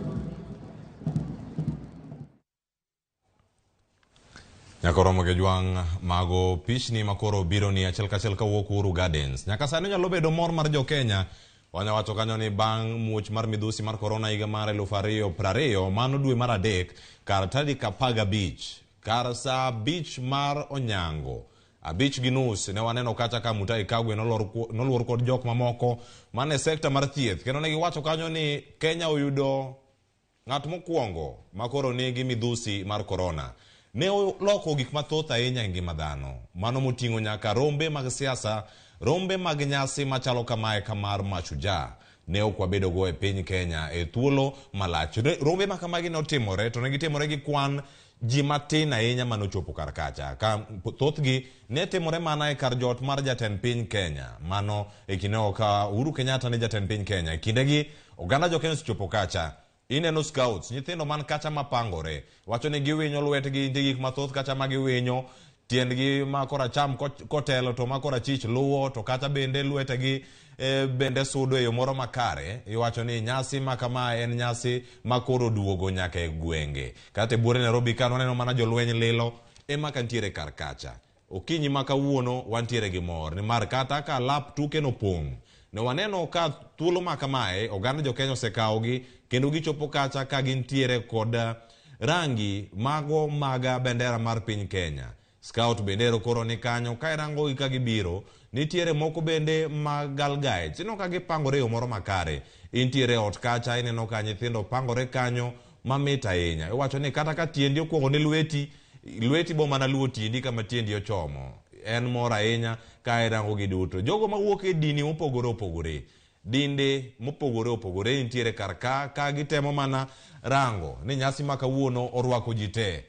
Nyakoromo ge jwang mago pichni makoro biro ni achiel kachiel kawuok Uhuru Gardens. Nyaka sani nyalo bedo mor mar jo Kenya. Wanya wacho kanyo ni bang' muoch mar midhusi mar corona higa mar 2020 mano dwe mar adek kar tarik 15 kar sa beach mar Onyango. Abich gi nus ne waneno kacha ka Mutahi Kagwe noluor kod jok mamoko mane sekta mar thieth. Kendo ne giwacho kanyo ni Kenya oyudo ng'at mokwongo makoro nigi midhusi mar corona. Ne loko gik mathoth ahinya e ngima dhano. Mano moting'o nyaka rombe mag siasa, rombe mag nyasi machalo kamae kamar Mashujaa. Ne ok wabedo go e piny Kenya e thuolo malach. Rombe ma kamagi ne otimore, to ne gitimore gi kwan ji matin ahinya manochopo kar kacha. Ka thothgi ne timore mana e kar jot mar jatend piny Kenya. Mano e kineo ka Uhuru Kenyatta ne jatend piny Kenya. Kindegi oganda jo Kenya ochopo kacha. Ineno scouts, nyithindo man kacha mapangore. Wacho ni giwinyo lwetgi gik mathoth kacha ma giwinyo. Tiendgi ma koracham kotelo to ma korachich luwo to kata bende lwetegi bende sudo e yo moro makare. Iwacho ni nyasi ma kama en nyasi makoro duogo nyaka e gwenge. Kata e buore Nairobi ka waneno mana jolweny lilo ema kantiere kar kacha. Okinyi ma kawuono wantiere gi mor ni mar kata ka lap tuke no pong'. Ne waneno ka thuolo ma kamae oganda jo Kenya osekawogi kendo gichopo kacha ka gintiere kod rangi mago maga bendera mar piny Kenya. Scout bendero koro ni kanyo ka irango ka gibiro nitiere moko bende magal guides ino ka gipangore yo moro makare. Intiere ot kacha ineno ka nyithindo pangore kanyo mamit ahinya. Iwacho ni kata ka tiendi okuongo ni lweti bo mana luwo tiendi kama tiendi ochomo. En mor ahinya ka irango gi duto. Jogo mawuok e dini mopogore opogore, dinde mopogore opogore intiere kar ka gitemo mana rango ni nyasi ma kawuono orwako ji te.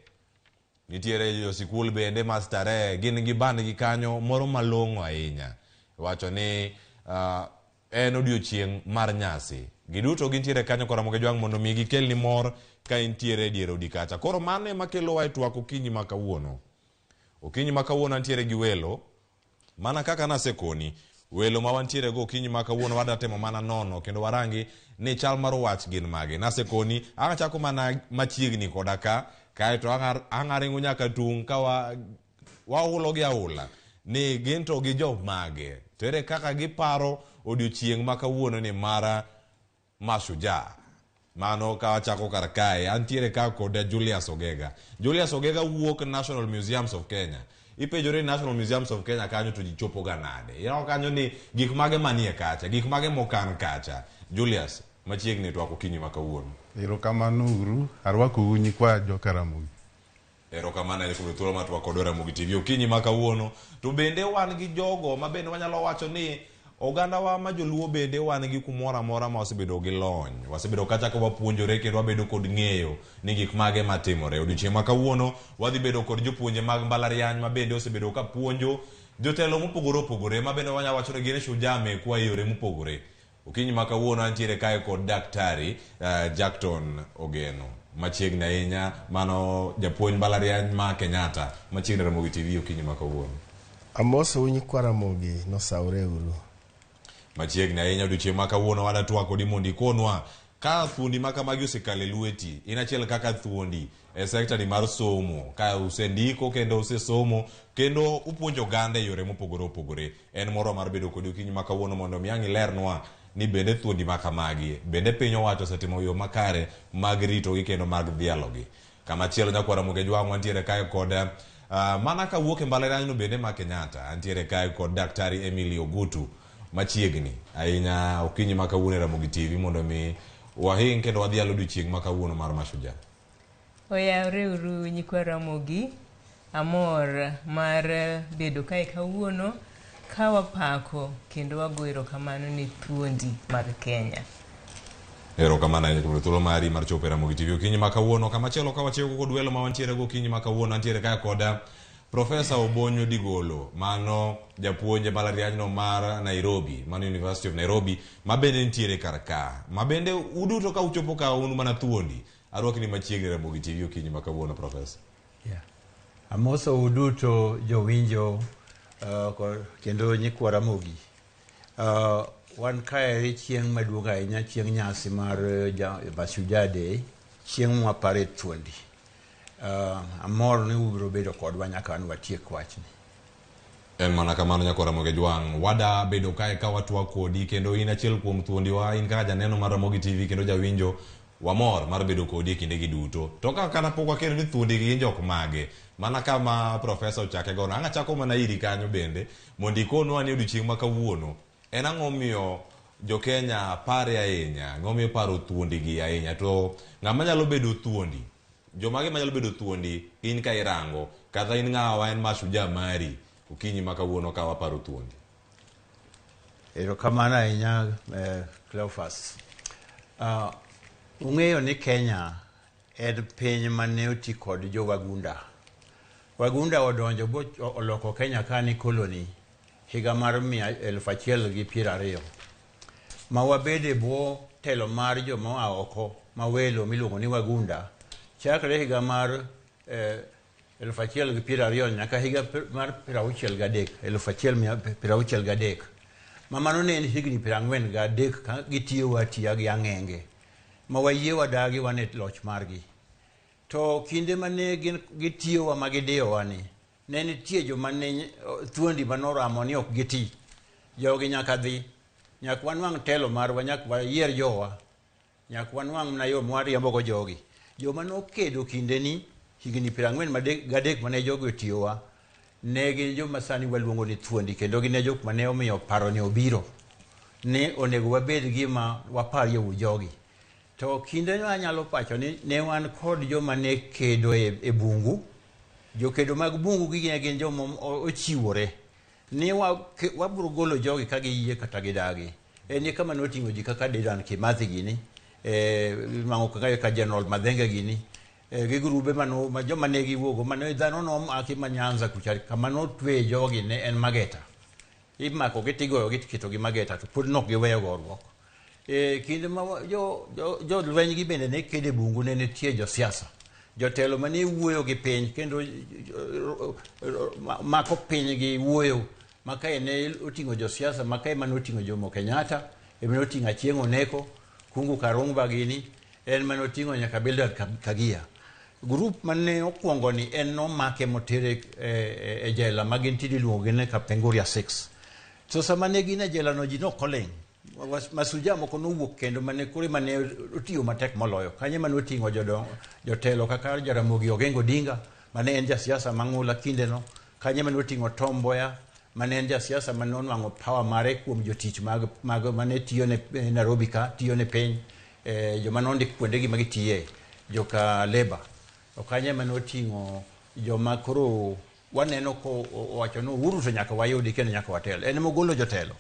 Nitiere jo sikul bende mastare gin gi band gi kanyo moro malong'o ahinya. Wacho ni en odiochieng' mar nyasi. Giduto gintiere kanyo Karamogi Jwang' mondo mi gikelni mor ka intiere diere odi kacha. Koro mano ema kelo wa e twak okinyi ma kawuono. Okinyi ma kawuono antiere gi welo. Mana kaka nasekoni, welo ma wantiere go okinyi ma kawuono wadatemo mana nono kendo warangi ni chal mar wach gin mage. Nasekoni anga chako mana machiegni koda ka kaeto angaringo nyaka tung' ka wahulo gi ahula ni ginto gi job mage. Tere kaka giparo odiochieng' ma kawuono ni mara Mashujaa. Mano ka wachako kar kae antiere ka kod Julius Ogega. Julius Ogega wuok National Museums of Kenya. Ipejore National Museums of Kenya kanyo to jichopo ga nade. Ino kanyo ni gik mage manie kacha, gik mage mokan kacha. Julius, machiegni twak okinyi ma kawuono. Erokamano Uhuru, arwako nyikwa jo Karamogi. Erokamano e kuom thuolo ma twak kod Ramogi TV okinyi ma kawuono. To bende wan gi jogo ma bende wanyalo wacho ni oganda wa ma joluo bende wan gi kumora mora ma osebedo gi lony. Wasebedo kacha ka wapuonjore kendo wabedo kod ng'eyo ni gik mage matimore. Odiochieng' ma kawuono wadhi bedo kod jopuonje mag mbalariany ma bende osebedo ka puonjo jotelo mopogore opogore ma bende wanyalo wacho ni gin shujaa mekwa e yore mopogore. Okinyi ma kawuono antiere kae kod Daktari Jackton Ogeno. Machiegni ahinya mano japuonj mbalariany ma Kenyatta. Machiegni Ramogi TV okinyi ma kawuono. Amoso nyikwa Ramogi nosaure uru. Machiegni ahinya odiochieng' ma kawuono wadatwak kodi mondi konwa ka thuondi ma kamagi osekale lweti. Inachiel kaka thuondi e sekta ni mar somo. Ka usendiko kendo usesomo kendo upuonjo gande yore mopogore opogore. En moro mar bedo kodi okinyi ma kawuono mondo miangi lernwa ni bende thuondi ma kamagi bende piny owacho osetimo yo makare mag rito gi kendo mag dhialogi. Kama chielo nyakwa Ramogi Jwang' antiere kae kod mana ka wuok e mbalariany no bende ma Kenyatta. Antiere kae kod Daktari Emily Ogutu. Machiegni ahinya okinyi ma kawuono Ramogi TV mondo mi wahing kendo wadhialo odiochieng' ma kawuono mar Mashujaa. Oyawre uru nyikwa Ramogi, amor mar bedo kae kawuono ka wapako kendo wago erokamano ni thuondi mag Kenya. Erokamano ahinya kuom thuolo mari mar chopo Ramogi TV okinyi ma kawuono. Kamachielo ka wachiego kod welo ma wantiere go okinyi ma kawuono antiere kae kod Profesa Obonyo Digolo, mano japuonje mbalariany no mar Nairobi, mano University of Nairobi, ma bende nitiere kar ka. Ma bende uduto ka uchopo ka unu mana thuondi. Arwaki ni machiegni Ramogi TV okinyi ma kawuono Profesa. Yeah. Amoso uduto jowinjo kendo nyikwa Ramogi. Wan kae chieng' maduong' ahinya, chieng' nyasi mar Mashujaa Day, chieng' mwapare thuondi. Amor ni ubiro bedo kodwa nyaka an watiek wachni. En mana kamano nyako Ramogi Jwang, wada bedo kae ka watwa kodi kendo in achiel kuom thuondiwa, in kaka janeno mar Ramogi TV kendo jawinjo wamor mar bedo kodi kinde gi duto. To kana pok wakelo ni thuondi gi jok mage, mana kama profesa ochake gono, anga chako mana iri kanyo bende mondo ikonwa ni odiochieng' ma kawuono en ang'o miyo jo Kenya pare ahinya, ang'o miyo paro thuondi gi ahinya, to ng'ama nyalo bedo thuondi, jomage manyalo bedo thuondi in ka irango, kata in ng'awa en mashujaa mari okinyi ma kawuono ka waparo thuondi. Erokamano ahinya Cleophas. Ung'eyo ni Kenya en piny mane oti kod jo wagunda. Wagunda odonjo bo oloko Kenya ka ni koloni higa mar 1120. Ma wabede bo telo mar jo ma oko ma welo miluongo ni wagunda chakre higa mar 1120 nyaka higa mar 1963. Mamano ne en higni 43 ka gitiyo atiya gi ang'enge. Ma wayie wadagi wane loch margi. To kinde mane gitiyo ma gideyo wani, ne nitie joma ne thuondi manoramo ni ok giti. Jogi nyaka dhi, nyaka wanwang' telo marwa, nyaka wayier jowa, nyaka wanwang' na yo mwariembogo jogi. Joma nokedo kinde ni higni 43 mane jogi otiyowa, ne gin joma sani waluongo ni thuondi, kendo gin jok mane omiyo paro ni obiro ni onego wabed gima waparie wu jogi. To kinde no anyalo pacho ni ne wan kod joma ne kedo e bungu. Jokedo mag bungu gin joma ochiwore ni wabiro golo jogi ka giyie kata gidagi. En kama noting'o ji kaka Dedan Kimathi gini, mango kaka General Madhenga gini, gi grube ma joma ne giwuogo mane dhano nomaki ma Nyanza kucha, kama notwe jogi ne en Mageta. Imako gitigoyo giketo gi Mageta to pod nok giweyo gorruok. Kinde ma jo lweny gi bende ne kede bungu ne nitie josiasa. Jotelo mane wuoyo gi piny kendo mako piny gi wuoyo. Makae ne oting'o josiasa, makae mane oting'o Jomo Kenyatta, mane oting'o Achieng' Oneko, Kungu Karungba gini, en mane oting'o nyaka Bildad Kagia. Grup mane okwongo ni en nomake motere e jela ma gintie iluongo ni Kapenguria 6. So sama ne gin e jela no ji nokoleng'. Mashujaa moko nowuok kendo mane kore mane otiyo matek moloyo. Kanye mane oting'o jotelo kaka Jaramogi Oginga Odinga, mane en jasiasa mang'ula kinde no. Kanye mane oting'o Tom Mboya, mane en jasiasa mane onwang'o power mare kuom jotich mag mane tiyo ne Nairobi ka, tiyo ne piny, joma nondik kuonde gi magitiye, joka Labour. Kanye mane oting'o joma koro waneno ko wacho no Uhuru to nyaka wayudi kendo nyaka watel. En mogolo jotelo.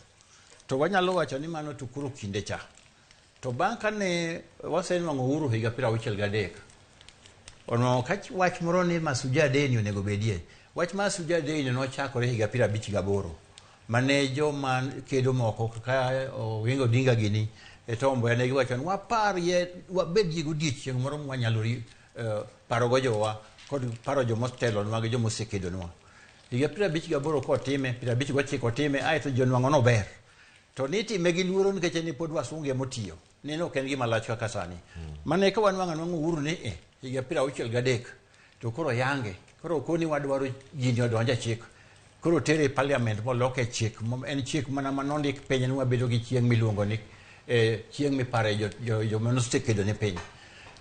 To wanyalo wacho ni mano to kuro kinde cha. To bang' kane wasenwang'o Uhuru higa 63. Ono wach moro ni Mashujaa Day ni onego bedie. Wach Mashujaa Day ni nochakore higa 58. Mane joma kedo moko kaka Oginga Odinga gini Tom Mboya ne giwacho ni waparie wabed gi godiochieng' moro mwanyalo parogo jowa kod paro jomotelo mag jomosekedonwa. Higa 58 kotime, 59 kotime, aeto jonwang'o no ber. To nitime gi luoro nikech ni pod wasunge motiyo. Neno ok en gima lach kaka sani. Mane ka wanwang'o Uhuru ni higa 63 to koro yange. Koro koni wadwaro gini odonja chik. Koro tere parliament moloke chik. En chik mana manondik piny ni wabedo gi chieng' miluongo ni chieng' mipare joma nosekedo ne piny.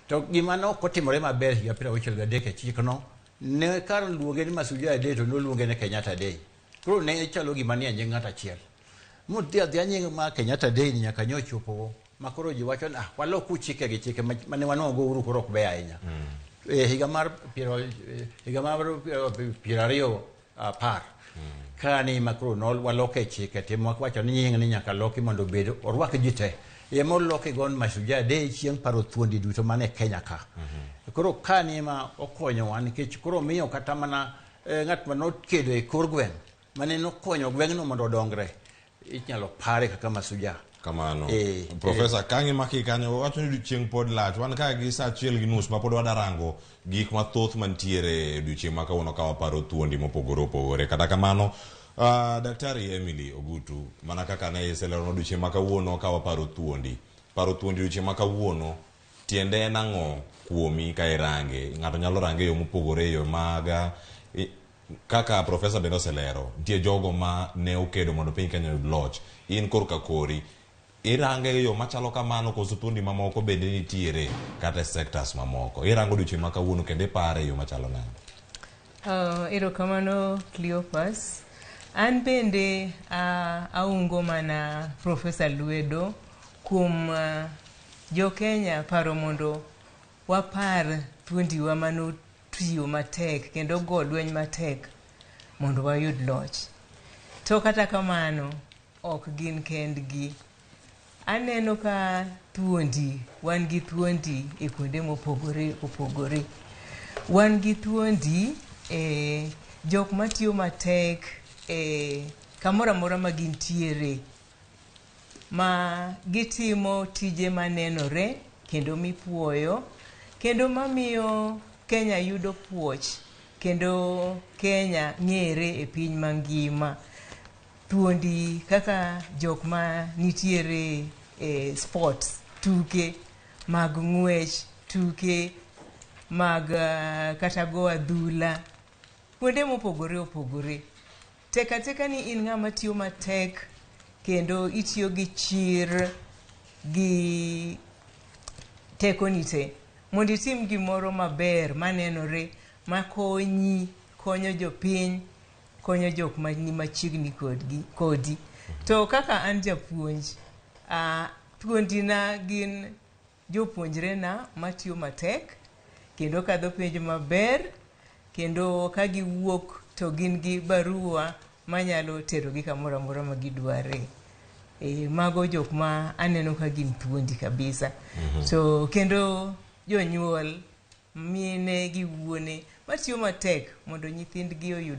To gima nokotimore maber higa 63 e chik no, ne kar luonge ni Mashujaa Day to noluonge ni Kenyatta Day. Koro ne chalo gima ni nying ng'ato achiel. Mutia nying ma Kenyatta Day ni nyaka nyochopo makoro ji wacho waloku chike gi chike mane wanongo Uhuru koro ok be ahinya. Higa mar 2010 kani makoro no waloke chike timo wacho ni nying ni nyaka loki mondo bedo orwak ji te. Moloke gon Mashujaa Day chieng' paro thuondi duto mane Kenya ka. Koro kani ma okonyowa nikech koro miyo kata mana ng'at ma nokedo e kor gweng' mane nokonyo gweng'no mondo odongre inyalo pare kaka Mashujaa. Kamano. Profesa Kangi Maki kanyo wacho ni chieng' pod lach wan ka gi saa 1:30 ma pod wadarango gik mathoth mantiere chieng' ma kawuono ka waparo thuondi mopogore opogore. Kata kamano Daktari Emily Ogutu mana kaka ne iselero chieng' ma kawuono ka waparo thuondi. Paro thuondi chieng' ma kawuono tiende en ang'o kuomi ka irange ng'ato nyalo range yo mopogore yo maga kaka profesa bende oselero nitie jogo ma ne okedo mondo piny Kenya yud loch in korka kori irange yo machalo kamano koso thuondi mamoko bende nitiere kata sectors mamoko irango odiochieng' ma kawuono kendo ipare yo machalo nade? Erokamano Cleopas. An bende aungo mana Profesa Lwedo kuom jo Kenya paro mondo wapar thuondiwa manotiyo matek kendo go lweny matek mondo wayud loch. To kata kamano ok gin kendgi. Aneno ka thuondi, wan gi thuondi e kuonde mopogore opogore. Wan gi thuondi jok matiyo matek kamoro amora ma gintiere, ma gitimo tije manenore kendo mipuoyo kendo mamiyo Kenya yudo puoch kendo Kenya ng'ere e piny mangima. Thuondi kaka jok ma nitiere sports, tuke mag ng'wech, tuke mag kata go adhula, kuonde mopogore opogore. Teka ni in ng'ama tiyo matek kendo itiyo gi chir gi tekoni te mondo itim gimoro maber manenore makonyi, konyo jopiny, konyo jok mani machiegni kodi. To kaka an japuonj, thuondina gin jopuonjre na matiyo matek kendo kadho penj maber kendo ka giwuok to gin gi barua manyalo terogi kamoro amora ma gidware. Mago jok ma aneno ka gin thuondi kabisa. To kendo jonyuol, mine gi wuone matiyo matek mondo nyithindgi oyud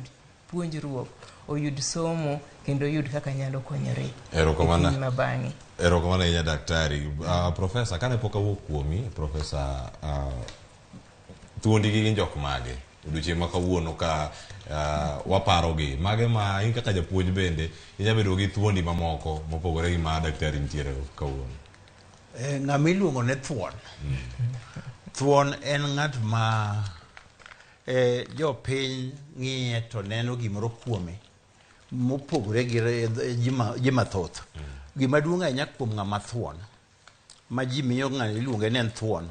puonjruok, oyud somo kendo oyud kaka nyalo konyore. Erokamano ya daktari. Profesa, kane pok awuok kuomi, Profesa, thuondi gi gin jok mage? Odiochieng' ma kawuono ka waparogi mage ma in kaka japuonj bende inya bedo gi thuondi mamoko mopogore gi ma daktari nitiere kawuono? Ng'ama iluongo ne thuon. Thuon en ng'at ma jopiny ng'iye to neno gimoro kuome mopogore gi ji mathoth. Gima duong' ahinya kuom ng'ama thuon ma ji miyo ng'ani iluonge ni en thuon.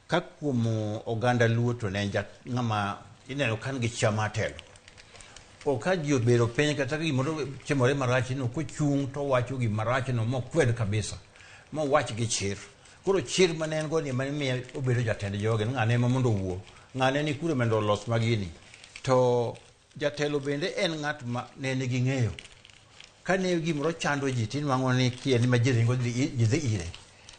Ka kuom oganda Luo to ne ng'ama ineno kan gi chama telo. O ka ji obedo piny kata gimoro timore marach no kochung' to wacho gima marach no mokwed kabisa. Mo wach gi chir. Koro chir mane en go ni mane miyo obedo jatend joge, ng'ane ma mondo wuo. Ng'ane ni kure mondo los magini. To jatelo bende en ng'at ma ne nigi ng'eyo. Ka ne gimoro chando ji tin mango ni kien ma ji ringo ji dhi ire.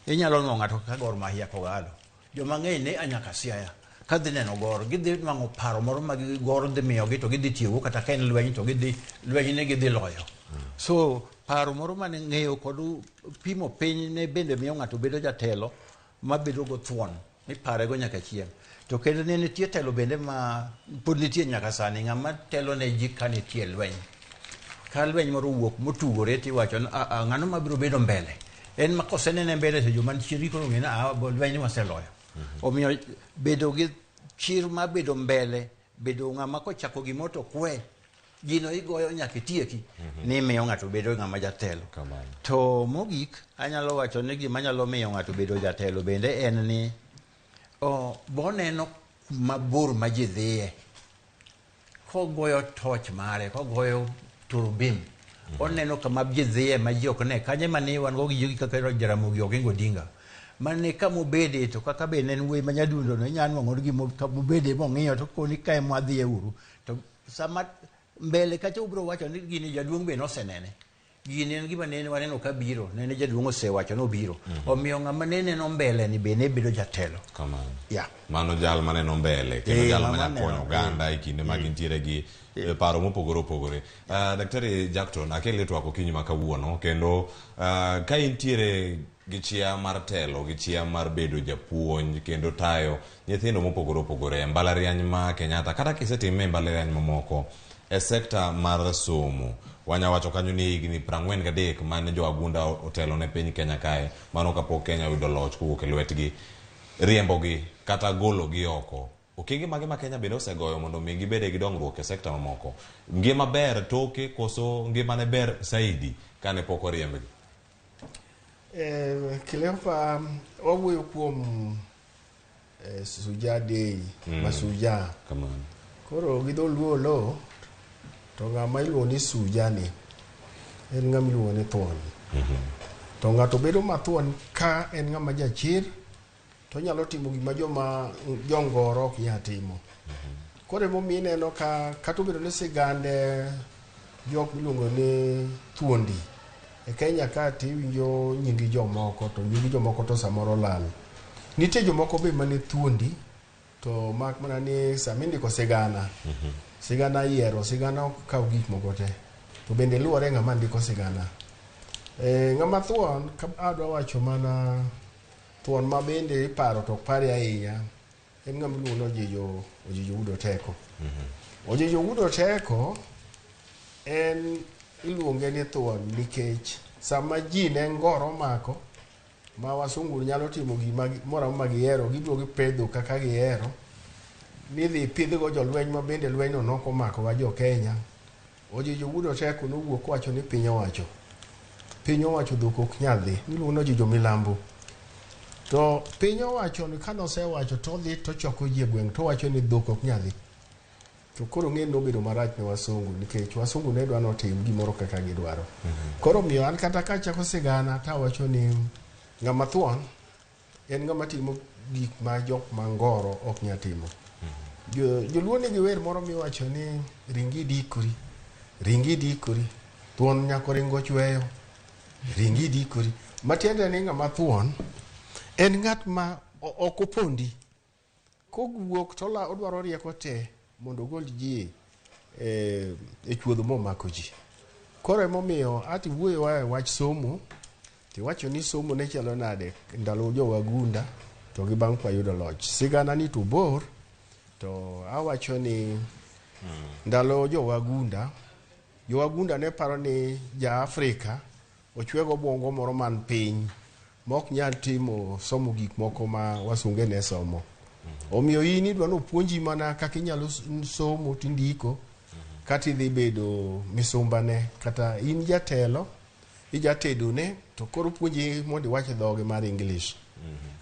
Inyalo ng'o ng'ato ka Gor Mahia kogalo. Joma ng'eny ne anyaka Siaya. Ka dhi neno Gor, gidhi mango paro moro ma Gor dhi miyogi to gidhi tiyogo kata ka en lweny to gidhi lweny ne gidhi loyo. So paro moro mane ng'eyo kod pimo piny ne bende miyo ng'ato bedo jatelo ma bedo go thuon. Ipare go nyaka chieng'. To kendo ne nitie telo bende ma pod nitie nyaka sani, ng'ama telo ne ji ka nitie lweny. Ka lweny moro wuok motugore tiwacho ng'ano ma biro bedo mbele. En ma kosenene mbele to joma chiri koro ng'ina lweny waseloyo. Omiyo bedo gi chir ma bedo mbele, bedo ng'ama kochako gimoro to kwe, gino igoyo nyaka tieki, ni miyo ng'ato bedo ng'ama jatelo. To mogik, anyalo wacho ni gima nyalo miyo ng'ato bedo jatelo bende en ni boneno mabor ma ji dhiye. Kogoyo toch mare, kogoyo turbin, oneno kama ji dhiye ma ji ok ne. Kanye mane wan go gi kaka Jaramogi Oginga Odinga. Mane kama obede to kaka be en wuoyi ma nyadundo no nyano ng'or gimo kama obede mong'iyo to koni kae ma dhi e uru. To sama mbele kacha ubro wacho ni gini jaduong' be nosenene. Gini en gima nene waneno ka biro, nene jaduong' osewacho no biro. Omiyo ng'ama nene no mbele ni be ne bedo jatelo. Kamano. Ya. Mano jal maneno mbele, kendo jal manya konyo oganda e kinde ma gintiere gi paro mopogore opogore. Daktari Jackton, akele twako kinyi ma kawuono kendo ka intiere gi chia mar telo, gi chia mar bedo japuonj kendo tayo nyithindo mopogore opogore e mbalariany ma Kenyatta kata kisetime e mbalariany mamoko e sekta mar somo. Wanya wacho kanyo ni higni 43 mane jo agunda otelo ne piny Kenya kae, mano kapok Kenya yudo loch kowuok e lwetgi. riembogi kata gologi oko. Okenge mage ma Kenya bende osegoyo mondo mi gibede gi dongruok e sekta mamoko. Ngima ber toke koso ngima ne ber saidi kane pok oriembgi. Kilefa wawuoyo kuom Suja Day, Masuja. Kamano. Koro gidoluo lo to ng'ama iluongo ni Suja ni en ng'ama iluongo ni Thuon. To ng'ato bedo mathuon ka en ng'ama jachir to nyalo timo gima jongoro ok nyal timo. Koro emomiyo ineno ka kata obedo ni sigande jok miluongo ni thuondi e Kenya ka tiwinjo nyingi jomoko to nyingi jomoko to samoro lal. Nitie jomoko be mane thuondi to mak mana ni samindiko sigana. Sigana yiero, sigana ok kaw gik moko te. To bende luwore ng'ama ndiko sigana. Ng'ama thuon ka adwa wacho mana thuon ma bende iparo to pare ahinya en ng'ama iluongo ni Ojijo Udo Teko. Ojijo Udo Teko en iluonge ni thuon nikech sama ji ne ngoro mako ma wasungu nyalo timo gima moro ma gihero, gibiro gipedho kaka gihero, nidhi pidhgo jolweny ma bende lwenyno nokomako wa jo Kenya. Ojijo Udo Teko nowuok wacho ni piny owacho dhok ok nyal dhi, miluongo ni Ojijo Milambo. To piny owacho ni kanosewacho to dhi to choko ji e gweng' to wacho ni dhok ok nyal dhi. To koro ng'e nobedo marach ne wasungu nikech wasungu ne dwa notim gimoro kaka gidwaro. Koro miyo an kata kachako sigana tawacho ni ng'ama thuon en ng'ama timo gik ma jok mangoro ok nyal timo. Joluo nigi wer moro miwacho ni ringi dikori, thuon nyako ringo chweyo, ringi dikori. Matiende ni ng'ama thuon en ng'at ma ok opondi. Kowuok to odwaro rieko te mondo ogol ji e chuodho momako ji. Koro emomiyo ati wuoyo e wach somo, tiwacho ni somo ne chalo nade ndalo jo wagunda to gi bang' kwayudo loch. Sigana ni to bor to awacho ni ndalo jo wagunda ne paro ni ja Afrika ochwego bongo moro man piny mok nyal timo somo gik moko ma wasunge ne somo. Omiyo in idwa nopuonji mana kaka inyalo somo tindiko kata idhi bedo misumbane kata in jatelo ijatedone to koro puonji mondo iwach dhoge mar English.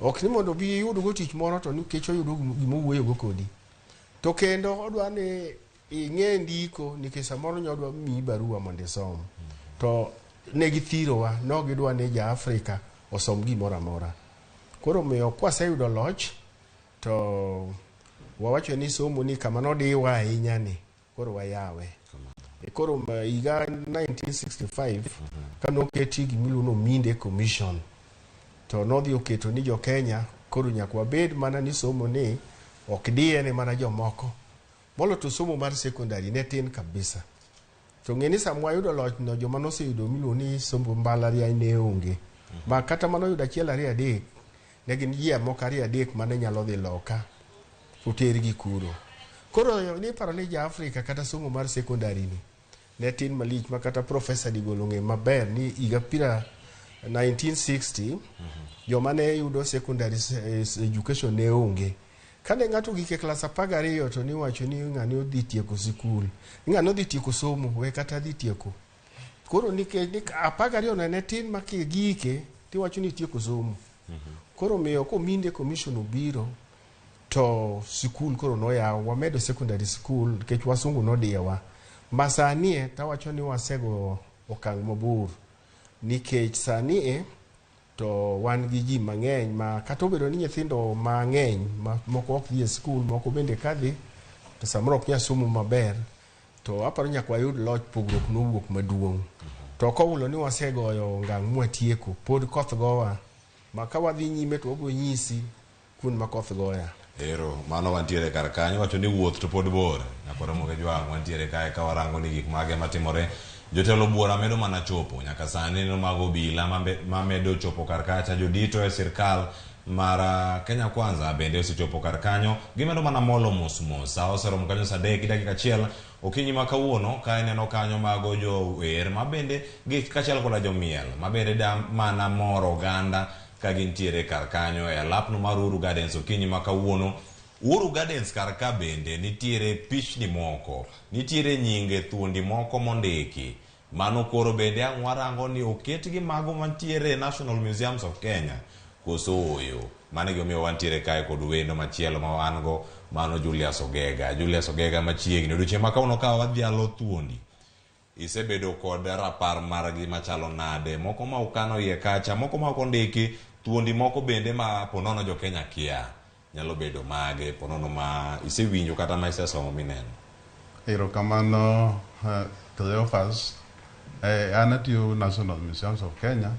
Ok ni mondo bi yudgo tich moro to nikech oyudo gima owuoyogo kodi. To kendo odwa ni ing'e ndiko nikech samoro nyodwa miyi barua mondo isom. To ne githirowa, no gidwa ni ja Afrika osom gimoro amora. Koro miyo kwaseyudo loch to wawacho ni somo ni kama nodiwa ahinya ni koro wayawe. Koro higa 1965 kanoketi gimiluongo Minde Commission to nodhi oketo ni jo Kenya koro nyaka wabed mana ni somo ni ok diye ne mana jomoko. Molo to somo mar secondary ne tin kabisa. To ng'eni sama wayudo loch no joma noseyudo miluongo ni somo mbalariany ne onge. Ma kata mano yudo achiel ariyo adek ne gin yie moko ariyo adek mane nyalo dhi loka otergi kuro. Koro ni paro ni ja Afrika kata somo mar secondary ni ne tin malich ma kata professor digolo ng'e maber ni higa pira 1960 joma ne yudo secondary education ne onge. Kane ng'ato gike klas 12 to niwacho ni ng'ani odhi tieko sikul, ng'ani odhi tieko somo we kata dhi tieko. Koro nikech 12 ne tin makigike tiwacho ni tieko somo. Koro miyo ko Minde Commission obiro to sikul koro noyaw, wamedo secondary school nikech wasungu nodiyewa. Masanie tawacho ni wasego okang' mabor nikech sanie to wan gi ji mang'eny ma kata obedo ni nyithindo mang'eny moko ok dhi e skul, moko bende kadhi to samoro ok nyal somo maber, to aparo nyaka wayud loch pogruok nowuok maduong'. To kowulo ni wasegoyo ngang' mwatieko, pod koth gowa, ma ka wadhi nyime to wabiro nyisi kuond ma koth goya. Ero, mano wantiere kar kanyo, wacho ni wuoth to pod bor. Nyaka Ramogi Jwang' wantiere kae ka warango ni gik mage matimore. Jotelo buora medo mana chopo, nyaka sani no mago obila mamedo chopo kar kacha. Jodito e sirkal mar Kenya Kwanza bende osechopo kar kanyo, gimedo mana molo mos. Sa oseromo kanyo sa 3 dakika achiel okinyi ma kawuono ka ineno kanyo mago jo wer ma bende gi kachiel koda jomiel ma bende da mana moro oganda ka gintiere kar kanyo e alapno mar Uhuru Gardens okinyi ma kawuono. Uhuru Gardens kar ka bende nitiere pichni moko, nitiere nyinge thuondi moko mondiki. Mano koro bende ang' warango ni oketgi mago mantiere National Museums of Kenya koso oyo. Mano gimomiyo wantiere kae kod wendo machielo ma wan go, mano Julius Ogega. Julius Ogega machiegni odiochieng' ma kawuono ka wadhialo thuondi. Isebedo kod rapar margi machalo nade, moko ma ukano iye kacha, moko ma okondiki, thuondi moko bende ma ponono jo Kenya kia. Nyalo bedo mage, ponono ma isewinjo kata ma isesomo mineno. Erokamano Cleophas. An atiyo National Museums of Kenya,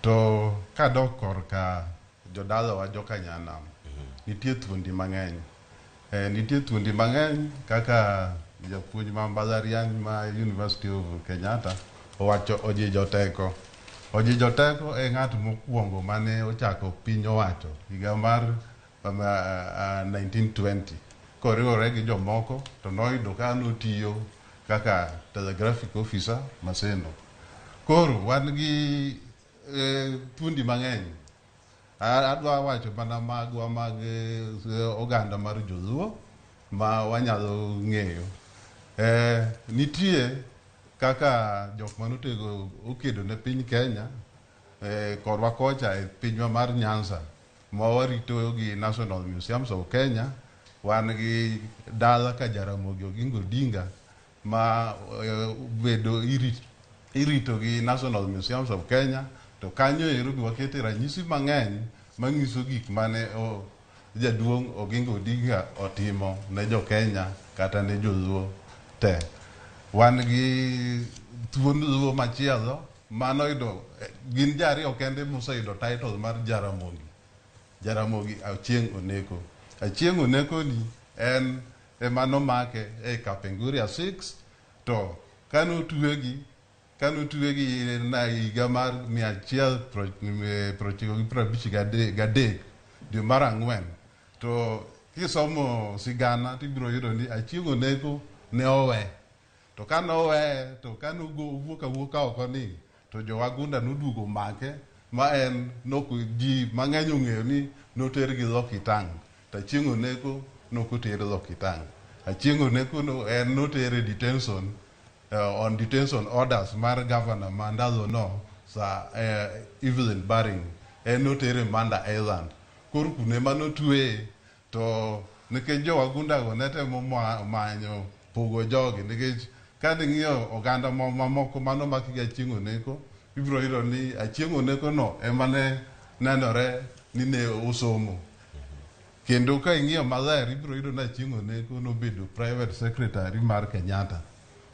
to kadok korka jodalawa jokanyanam, nitie thuondi mang'eny. Nitie thuondi mang'eny kaka japuonj ma mbalariany ma University of Kenyatta owacho Ojijo Teko. Ojijo Teko e ng'at mokwongo mane ochako piny owacho higa mar 1920 koriwore gi jomoko to noyudo ka notiyo kaka telegraphic officer Maseno. Koro wan gi thuondi mang'eny. Adwa wacho mana magwa mag oganda mar Joluo ma wanyalo ng'eyo. Nitie kaka jok manotego okedo ne piny Kenya korwa kocha e pinywa mar Nyanza ma warito gi National Museums of Kenya. Wan gi dala ka Jaramogi Oginga Odinga ma bedo irito gi National Museums of Kenya, to kanyo ero wakete ranyisi mang'eny manyiso gik mane jaduong' Oginga Odinga otimo ne jo Kenya kata ne Joluo te. Wan gi thuond Luo machielo manoyudo gin jariyo kende moseyudo title mar Jaramogi. Jaramogi Achieng' Oneko. Achieng' Oneko ni en emano make e Kapenguria 6 to kano tuwegi na higa mar 153 dwe mar ang'wen. To kisomo sigana tibiro yudo ni Achieng' Oneko ne owe. To kanowe to wuoka oko ni to jowagunda noduogo make ma en ji mang'eny ong'eyo ni noter gi Lokitang'. To Achieng' Oneko nokoter Lokitang'. Achieng' Oneko notere detention on detention orders mar governor mandalo no sa Evelyn Baring. Notere Manda Island. Koro kune manotwe to nikech jowagunda go netemo manyo pogo jogi nikech kane ng'iyo oganda mamoko mano makigi Achieng' Oneko, ibiro yudo ni Achieng' Oneko no emane nenore ni ne osomo. Kendo ka ing'iyo maler ibiro yudo ni Achieng' Oneko nobedo private secretary mar Kenyatta.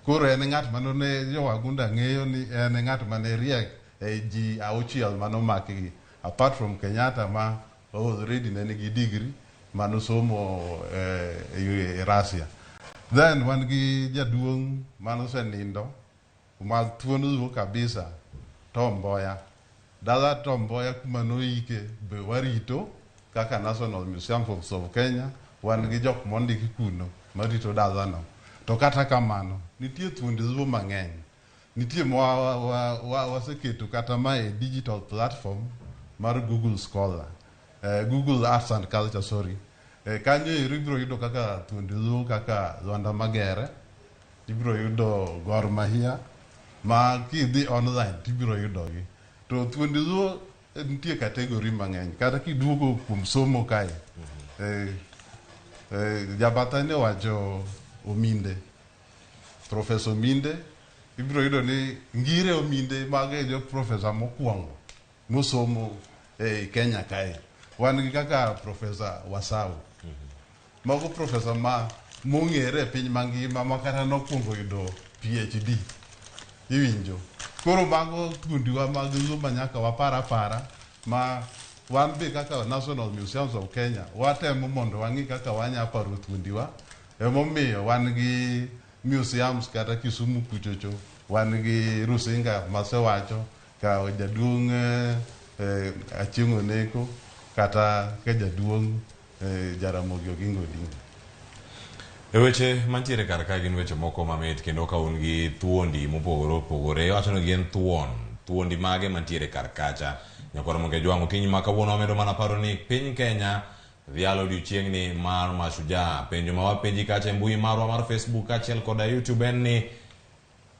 Koro en ng'at manone jowagunda ng'eyo ni en ng'at mane riek e ji 6 manomakgi. Apart from Kenyatta ma already ne nigi degree manosomo e Russia. Then wan gi jaduong' manosenindo ma thuond Luo kabisa, Tom Mboya. Dala Tom Mboya kuma noike be warito kaka National Museum of Kenya. Wan gi jok mondiki kuno marito dalano. To kata kamano nitie thuondi Luo mang'eny. Nitie waseketo kata ma e digital platform mar Google Scholar, Google Arts and Culture, sorry. Kanyo ibiro yudo kaka thuondi Luo kaka Lwanda Magere, ibiro yudo Gor Mahia, ma kidhi online ibiro yudogi. To thuondi Luo nitie kategori mang'eny. Kata kiduogo kuom somo kae, Jabatha ne wacho Ominde, Professor Ominde, ibiro yudo ni ngire Ominde mage jo professor mokwongo mosomo e Kenya kae. Wan gi kaka Professor Wasau, mago professor mong'ere e piny mangima makata nokwongo yudo PhD. Iwinjo. Koro mago thuondiwa mag Luo manyaka wapara ma wan be kaka National Museums of Kenya watemo mondo wang'i kaka wanyaparo thuondiwa. Emomiyo wan gi museums kata Kisumu kuchocho, wan gi Rusinga masewacho ka jaduong' Achieng' Oneko kata ka jaduong' Jaramogi Oginga Odinga. E weche mantiere kar ka gin weche moko mamit kendo ka un gi thuondi mopogore opogore, wacho ni gin thuondi mage mantiere kar kacha Nyakoro Moge Jwang okinyi ma kawuono wamedo mana paro ni piny Kenya dhialo odiochieng' ni mar Mashujaa. Penjo ma wapenji kacha e mbui marwa mar Facebook kachiel koda YouTube en ni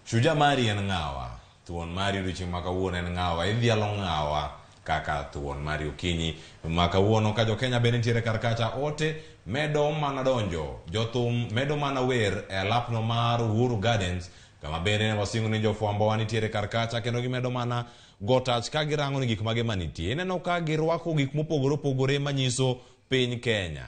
shujaa mari en ng'awa? Thuon mari odiochieng' ma kawuono en ng'awa? Idhialo ng'awa kaka thuon mari okinyi ma kawuono? Ka jo Kenya bende nitiere kar kacha, ote medo mana donjo, jothum medo mana wer e alapno mar Uhuru Gardens, kama bende wasingo ni jofwambo wa nitiere kar kacha kendo gimedo mana go tach ka girango ni gik mage manitie. Ineno ka girwako gik mopogore opogore manyiso piny Kenya.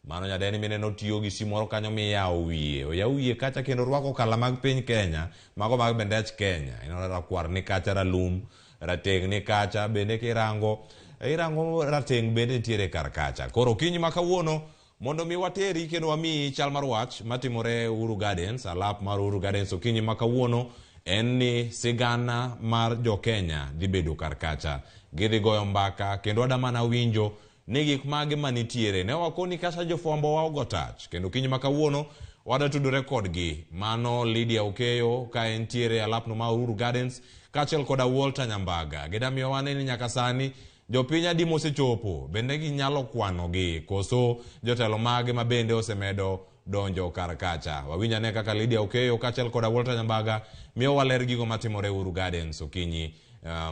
Mano nyadeni mineno tiyo gi simoro kanyo miyawo wiye, oyaw wiye kacha kendo rwako kala mag piny Kenya, mago mag bendech Kenya. Ineno rakwar ni kacha, ralum, rateng' ni kacha, bende kirango rateng' bende nitiere kar kacha. Koro okinyi ma kawuono mondo mi wateri kendo wami chal mar wach matimore Uhuru Gardens, alap mar Uhuru Gardens okinyi ma kawuono en ni sigana mar jo Kenya dhi bedo kar kacha. Gidhi goyo mbaka kendo adamana winjo ni gik mage manitiere. Ne wakoni kacha jofwambo wa ogo tach kendo okinyi ma kawuono wada tudore kodgi. Mano Lydia Okeyo ka entiere alapno mar Uhuru Gardens kachiel koda Walter Nyambaga. Gidamiyo wane ni nyaka sani jopiny adi mosechopo, bende ginyalo kwano gi koso jotelo mage ma bende osemedo donjo kar kacha. Wawinja ne kaka Lydia Okeyo kachiel koda Walter Nyambaga miyo waler gigo matimore Uhuru Gardens okinyi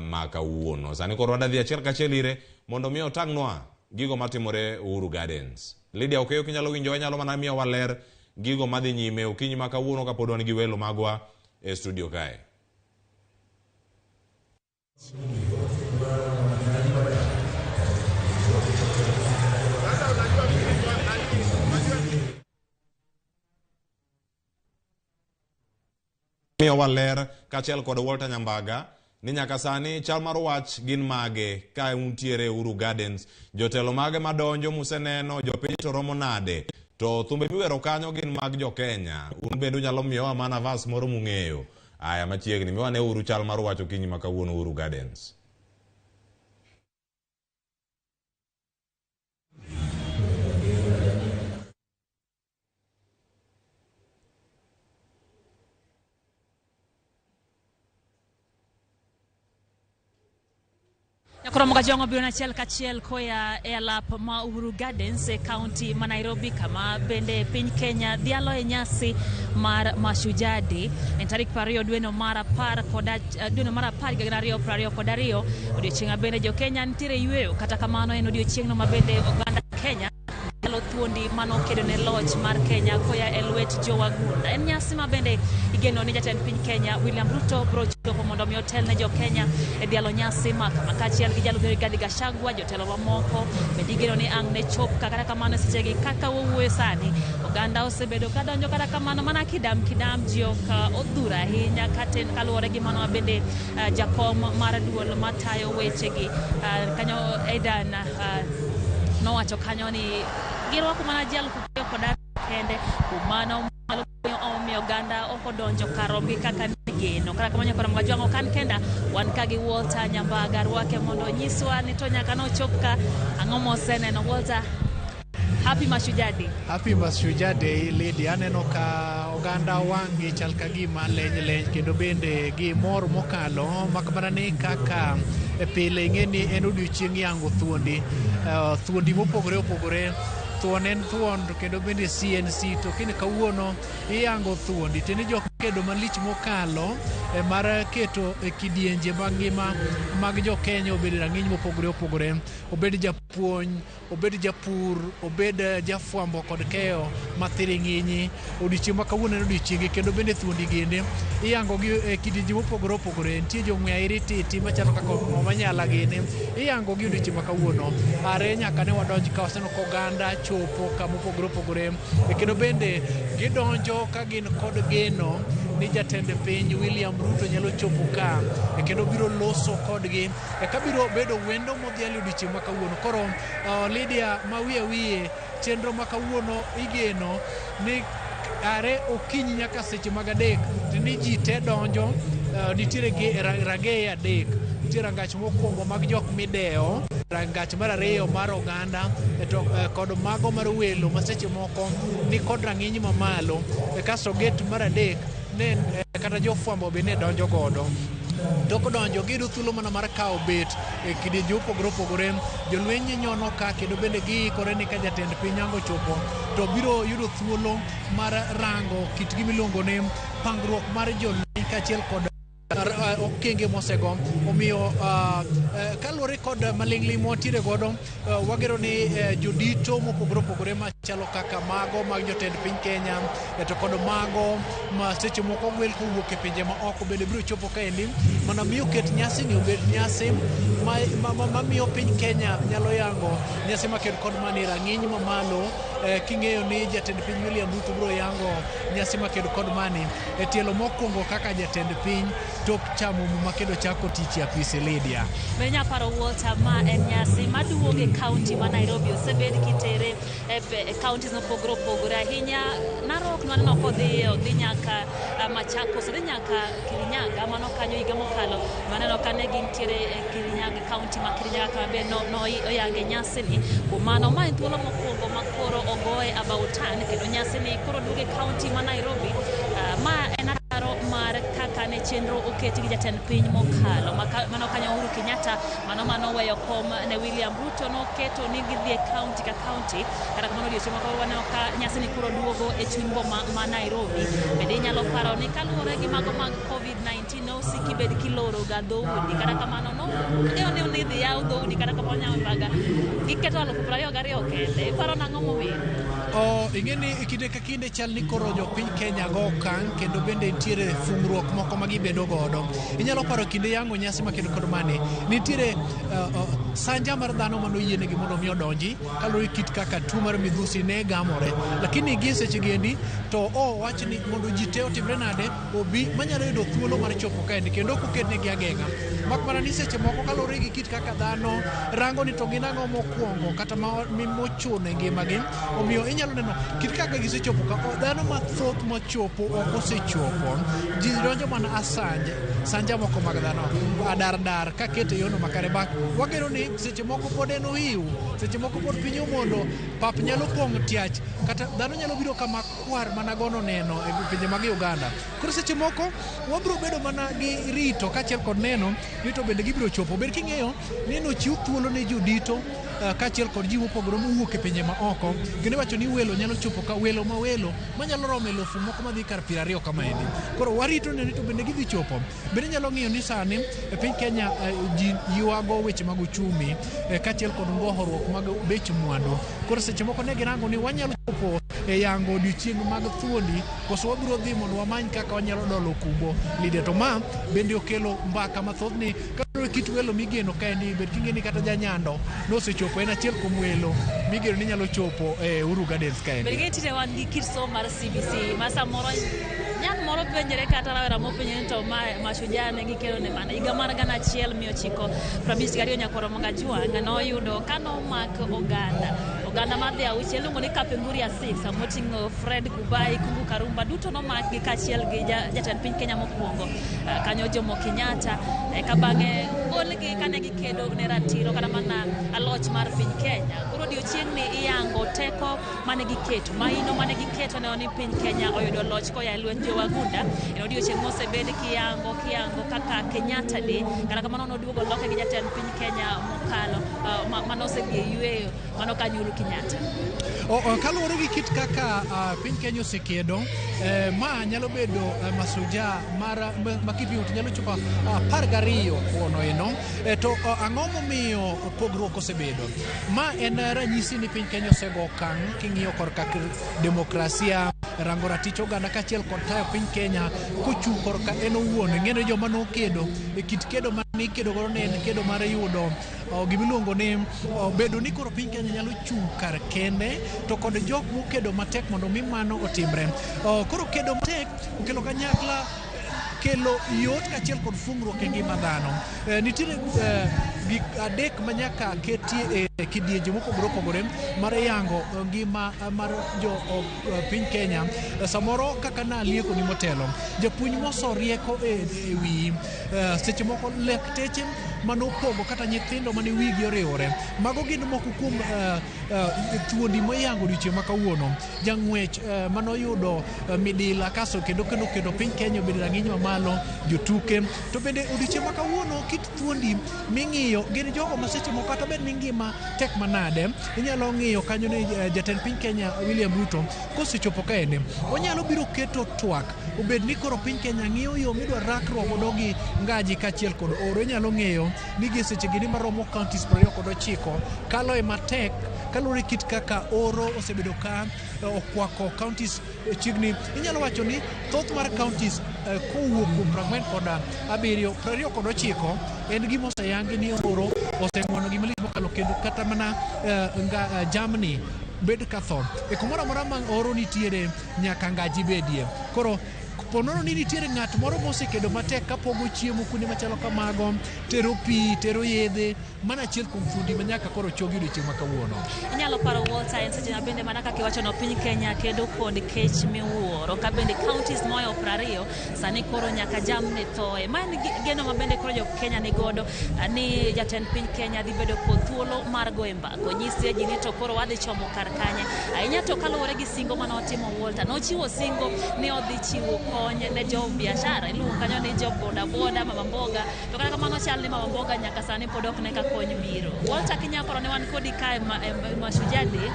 ma kawuono. Sani koro wadadhi achiel kachiel ire mondo miyo otang'nwa gigo matimore Uhuru Gardens. Lydia Okeyo kinyalo winjo, nyalo mana miyo waler gigo madhi nyime okinyi ma kawuono kapod wan gi welo magwa e studio kae. Miyo waler kachiel kod Walter Nyambaga ni nyaka sani chal mar wach gin mage ka untiere Uhuru Gardens, jotelo mage madonjo museneno, jopiny to romo nade, to thumbe miwero kanyo gin mag jo Kenya. Un bende unyalo miyowa mana vas moro mung'eyo. Aya machiegni miwane uru chal mar wach okinyi ma kawuono Uhuru Gardens. Nyakoro Moge Jwang obiro achiel kachiel koya e alap ma Uhuru Gardens e kaunti ma Nairobi, kama bende piny Kenya dhialo e nyasi mar Mashujaa Day en tarik 20 dwe no mar 10 koda dwe no mar 10 2022. Odiochieng' bende jo Kenya nitiere yweyo, kata kamano en odiochieng'no ma bende oganda Kenya thuondi mano kedo ne loch mar Kenya koya e lwet jowagunda. En nyasi ma bende igeno ni jatend piny Kenya William Ruto bro chopo mondo mi otel ne jo Kenya e dhialo nyasi ma kama kachiel gi jalup Rigathi Gachagua, jotelo mamoko bende igeno ni ang' ne chop. Kata kamano seche gi kaka wowuoyo sani, oganda osebedo ka donjo, kata kamano mana kidam ji ok odhura ahinya kaluwore gi mano bende jakom mar duol matayo weche gi kanyo Aidan nowacho kanyo ni girwako mana jalup koda kende kumano omiyo oganda ok odonjo karomgi kaka nigeno. Kata kamano Nyakoro Moge Jwang okan kenda, wan ka gi Walter Nyambaga rwake mondo nyiswa ni to nyaka nochop ka ang'o moseneno. Walter, Happy Mashujaa Day. Happy Mashujaa Day, Lady. Aneno ka oganda wangi chal ka gima leny kendo bende gi mor mokalo, makmana ni kaka pile ing'eni en odiochieng' yango thuondi mopogore opogore. Thuon en thuon kendo bende CNC, to kini kawuono iyango thuondi teni jok kedo malich mokalo mar keto e kidienje mangima mag jo Kenya, obed rang'iny mopogore opogore, obed japuonj, obed japur, obed jafwambo kod keyo mathiring'inyi. Odiochieng' ma kawuono en odiochieng' kendo bende thuondi ginde iyango gi e kidienje mopogore opogore. Nitie jong'we airi titi machalo kaka Omanyala gini iyango gi odiochieng' ma kawuono. Are nyaka ne wadonj ka waseneno koganda chopo kama opogore opogore, kendo bende gidonjo ka gin kod geno ni jatend piny William Ruto nyalo chopo ka kendo biro loso kodgi kabiro bedo wendo modhiali odiochieng' ma kawuono. Koro Lydia, ma wiye chenro ma kawuono igeno ni are okinyi nyaka seche mag 3 ni ji te donjo. Nitiere rageye 3, nitiere rangach mokwongo mag jok midewo, rangach mar 2 mar oganda to kod mago mar welo ma seche moko ni kod rang'iny mamalo, kasto gate mar 3 ne kata jofwambo be ne donjo godo. tok donjo giyudo thuolo mana mar kawo bet e kidienje opogore opogore. Jolweny nyono ka kendo bende giikore ni ka jatend piny yango chopo to biro yudo thuolo mar rango kit gimiluongo ni pangruok mar jolweny kaachiel kod okenge mosego. Omiyo kaluwore kod maling'ling mwantiere godo, wagero ni jodito mopogore opogore machalo kaka mago mag jotend piny Kenya to kod mago ma seche moko gwel kowuok e pinje ma oko bende biro chopo kaendi mondo miyo ket nyasi ni obed nyasi mamiyo piny Kenya nyalo yango nyasi maket kod mani rang'iny mamalo. King'eyo ni jatend piny William Ruto biro yango nyasi maket kod mani e tielo mokwongo kaka jatend piny tok chamo muma kendo chako tich e apise Lydia. Benya paro Walter, ma en nyasi maduogo e kaunti ma Nairobi, osebed kitere e kauntis mopogore opogore ahinya. Narok naneno kodhi nyaka Machakos, odhi nyaka Kirinyaga, mano kanyo higa mokalo maneno ka ne gintiere e Kirinyaga, kaunti ma Kirinyaga kama be oyange nyasi ni. Kuom mano ma en thuolo mokwongo ma koro ogoye about town kendo nyasi ni koro duogo e kaunti ma Nairobi. Ma en ataro mar kaka ne chenro oketi gi jatend piny mokalo mano kanyo Uhuru Kenyatta mano weyo kom ne William Ruto noketo ni gidhi e kaunti ka kaunti. Kata kamano odiochieng' makoro waneno ka nyasi ni koro duogo e chuny boma ma Nairobi. Bende inyalo paro ni kaluwore gi mago mag COVID-19 nosiki bed kiloro ga dhoudi, kata kamano ne onidhi yaw dhoudi, kata kamano nyambaga giketo 22,000 kende. Iparo nang'o momiyo? Ing'e ni kinde ka kinde chal ni koro jopiny Kenya go okang' kendo bende nitiere fungruok moko ma gibedo godo. Inyalo paro kinde yango nyasi makendo kod mani nitiere sanja mar dhano manoyienegi mondo mi odonji kaluwore kit kaka tuo mar midhusi ne gamore, lakini gi seche gendi to wach ni mondo ji te otimre nade obi manyalo yudo thuolo mar chopo kaendi kendo ok oketnegi ageng'a. Mak mana ni seche moko kaluwore gi kit kaka dhano rango ni to gin ang'o mokwongo kata mochuno e ngimagi. Omiyo inyalo neno kit kaka gisechopo ka dhano mathoth mochopo ok osechopo. Ji donjo mana sanja moko mag dhano dar ka kete yono makare bak. Wagero ni seche moko pod en ohiu, seche moko pod piny omondo, pap nyalo pong' tiach, kata dhano nyalo biro kama kwar mana gono neno e pinje mag Uganda. Koro seche moko wabiro bedo mana gi rito kaachiel kod neno rito bende gibiro chopo. Ber king'eyo ni nochiw thuolo ne jodito kaachiel kod ji mopogore mowuok e pinje ma oko, kendo wacho ni welo nyalo chopo ka welo manyalo romo elofu moko madhi kar 20 kamaendi. Koro warito ne to bende gidhi chopo. Bende nyalo ng'iyo ni sani e piny Kenya ji yuago weche mag uchumi kaachiel kod ngohoruok mag bech mwandu. Koro seche moko ne girango ni wanyalo chopo e yango odiochieng' mag thuondi, koso wabiro dhi mondo wamany kaka wanyalo dolo kubo Lydia. To ma bende okelo mbaka mathoth ni kit welo migeno kaendi. Bet king'e ni kata janyando nosechopo, en achiel kuom welo migeno ni nyalo chopo e Uhuru Gardens kaendi. Bende tinde wan gi kit somo mar CBC ma samoro nyan moro penjere kata rawera mopenjore to Mashujaa ne gikelo ne mana higa mar 1952 nyakoro Mogajwang' noyudo kanomak oganda madhi auchiel iluongo ni Kapenguria 6 moting'o Fred Kubai, Kungu Karumba, duto nomak gi kaachiel gi jatend piny Kenya mokwongo kanyo Jomo Kenyatta. Ka bang'e golgi kane gikedo ne ratiro kata mana aloch mar piny Kenya. Koro odiochieng' ni iyango teko mane giketo, maino mane giketo ne ni piny Kenya oyudo loch koya e lweny jowagunda. En odiochieng' mosebed kiyango kaka Kenyatta Day, kata kamano noduogo loke gi jatend piny Kenya mokalo manosedhi e yweyo mano kanyo Uhuru Kenyatta. Kaluwore gi kit kaka piny Kenya osekedo, ma nyalo bedo Mashujaa ma kipimo to nyalo chopo 12 kuono eno. To ang'o momiyo pogruok osebedo? Ma en ranyisi ni piny Kenya osego okang' king'iyo korka demokrasia, rango ratich oganda kaachiel kod tayo piny Kenya kochung' korka en owuon. Ng'eyo joma nokedo e kit kedo ma nikedo godo ne en kedo mar yudo gimiluongo ni bedo ni koro piny Kenya nyalo chung' kar kende, to kod jok mokedo matek mondo mi mano otimre. Koro kedo matek okelo kanyakla, kelo yot kaachiel kod fungruok e ngima dhano. Nitiere gik adek manyaka ketie e kidienje mopogore opogore mar yango ngima mar jo piny Kenya. Samoro kaka nalieko ni motelo, japuonj moso rieko e wi seche moko lekteche manopogo kata nyithindo mane wigi oriwore. Mago gin moko kuom thuondi moyango odiochieng' ma kawuono. Jang'wech manoyudo midila kaso kendo piny Kenya obedo rang'iny mamalo, jotuke. To bende odiochieng' ma kawuono kit thuondi ming'iyo gin jogo ma seche moko kata bed ni ngima tek manade, inyalo ng'iyo kanyo ni jatend piny Kenya William Ruto kosechopo kaende, onyalo biro keto twak obed ni koro piny Kenya ng'iyo yo midwa rakruok godo gi Ngaji kachiel kod Oro. Inyalo ng'eyo ni gi seche gini maromo counties 29 kalo e matek kalure kit kaka Oro osebedo ka okwako counties chigni. Inyalo wacho ni thoth mar counties kowuok kuom 29 en gima oseyangi ni Oro oseng'wono gima lich mokalo kendo kata mana Germany bed ka tho. E kumoro amora ma Oro nitiere nyaka Ngaji bedie. Koro ponono ni nitiere ng'at moro mosekedo matek kapogo chiemo kuonde machalo kamago, tero pi, tero yedhe, mana achiel kuom thuondi ma nyaka koro chogi odiochieng' ma kawuono. Inyalo paro Walter en seche na bende mana kaka iwacho no piny Kenya kedo kod kech miwuoro ka bende counties moyo 20 sani koro nyaka jamni thoe. Ma en geno ma bende koro jo Kenya ni godo ni jatend piny Kenya dhi bedo kod thuolo mar goyo mbako. Nyisi ji ni to koro wadhi chomo kar kanye. Ahinya to kaluwore gi singo manotimo Walter. Nochiwo singo ni odhi chiwo kony ne jo biashara, iluongo kanyo ni jo boda boda, mama mboga. To kata kamano chal ni mama mboga nyaka sani pod ok ne ka kony biro. Walter Kinyaparo ne wan kodi kae Mashujaa Day,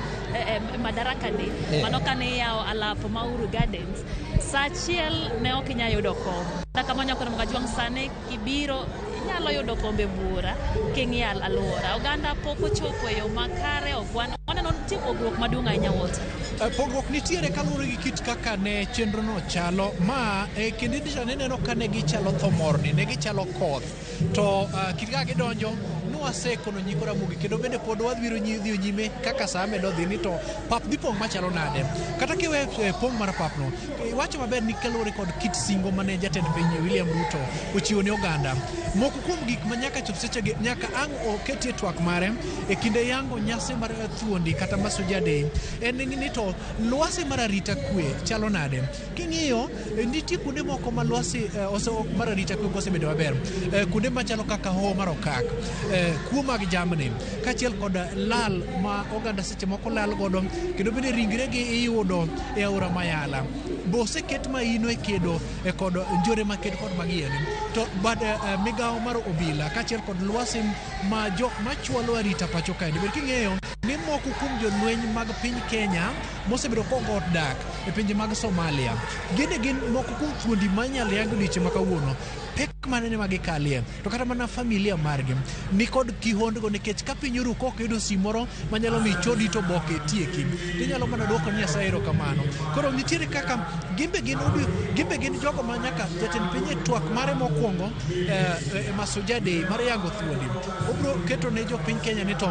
Madaraka Day, mano kane yawo alap ma Uhuru Gardens. Sa achiel ne ok inya yudo kom. Kata kamano nyako Ramogi Ajwang' sani kibiro inyalo yudo kombe bura king'iyo alwora. Oganda pok ochopo e yo makare, waneno nitie pogruok maduong' ahinya Walter. Pogruok nitiere kaluwore gi kit kaka ne chenro no chalo. Ma kinde disha ne neno ka ne gichalo thomorni, ne gichalo koth. To kit kaka gidonjo wasekono nyiko Ramogi kendo bende pod wadhiro dhi nyime kaka saa medo dhi ni to pap dhi pong' machalo nade. Kata kiwe pong' mar papno iwacho maber ni kaluwore kod kit singo mane jatend piny William Ruto ochiwo ne oganda. Moko kuom gik ma nyaka chop seche nyaka ang' oketie twak mare e kinde yango nyasi mar thuondi kata Mashujaa Day en ni to lwasi mar arita kwe chalo nade. King'iyo nitie kuonde moko ma lwasi mar arita kwe osebedo maber, kuonde machalo kaka Hoho mar Okak, kuo mag jamni kachiel kod lal ma oganda seche moko lal godo, kendo bende ringre gi iyudo e aora Mayala. Boseket maino e kedo kod njore makedo kod magieni. To bad migawo mar obila kachiel kod lwasi ma jok machwalo arita pacho kae. Ber king'eyo ni moko kuom jolweny mag piny Kenya mosebedo kogot dak e pinje mag Somalia, gin moko kuom thuondi manyalo yango odiochieng' ma kawuono. Pek manene magikalie to kata mana familia margi ni kod kihondgo nikech ka piny oru kok yudo simoro manyalo mi chodi to boke tieki, tinyalo mana dwoko ni Nyasaye erokamano. Koro nitiere kaka gimbe gin jogo ma nyaka jatend piny e twak mare mokwongo e Mashujaa Day mar yango thuondi obro keto ne jo piny Kenya ni to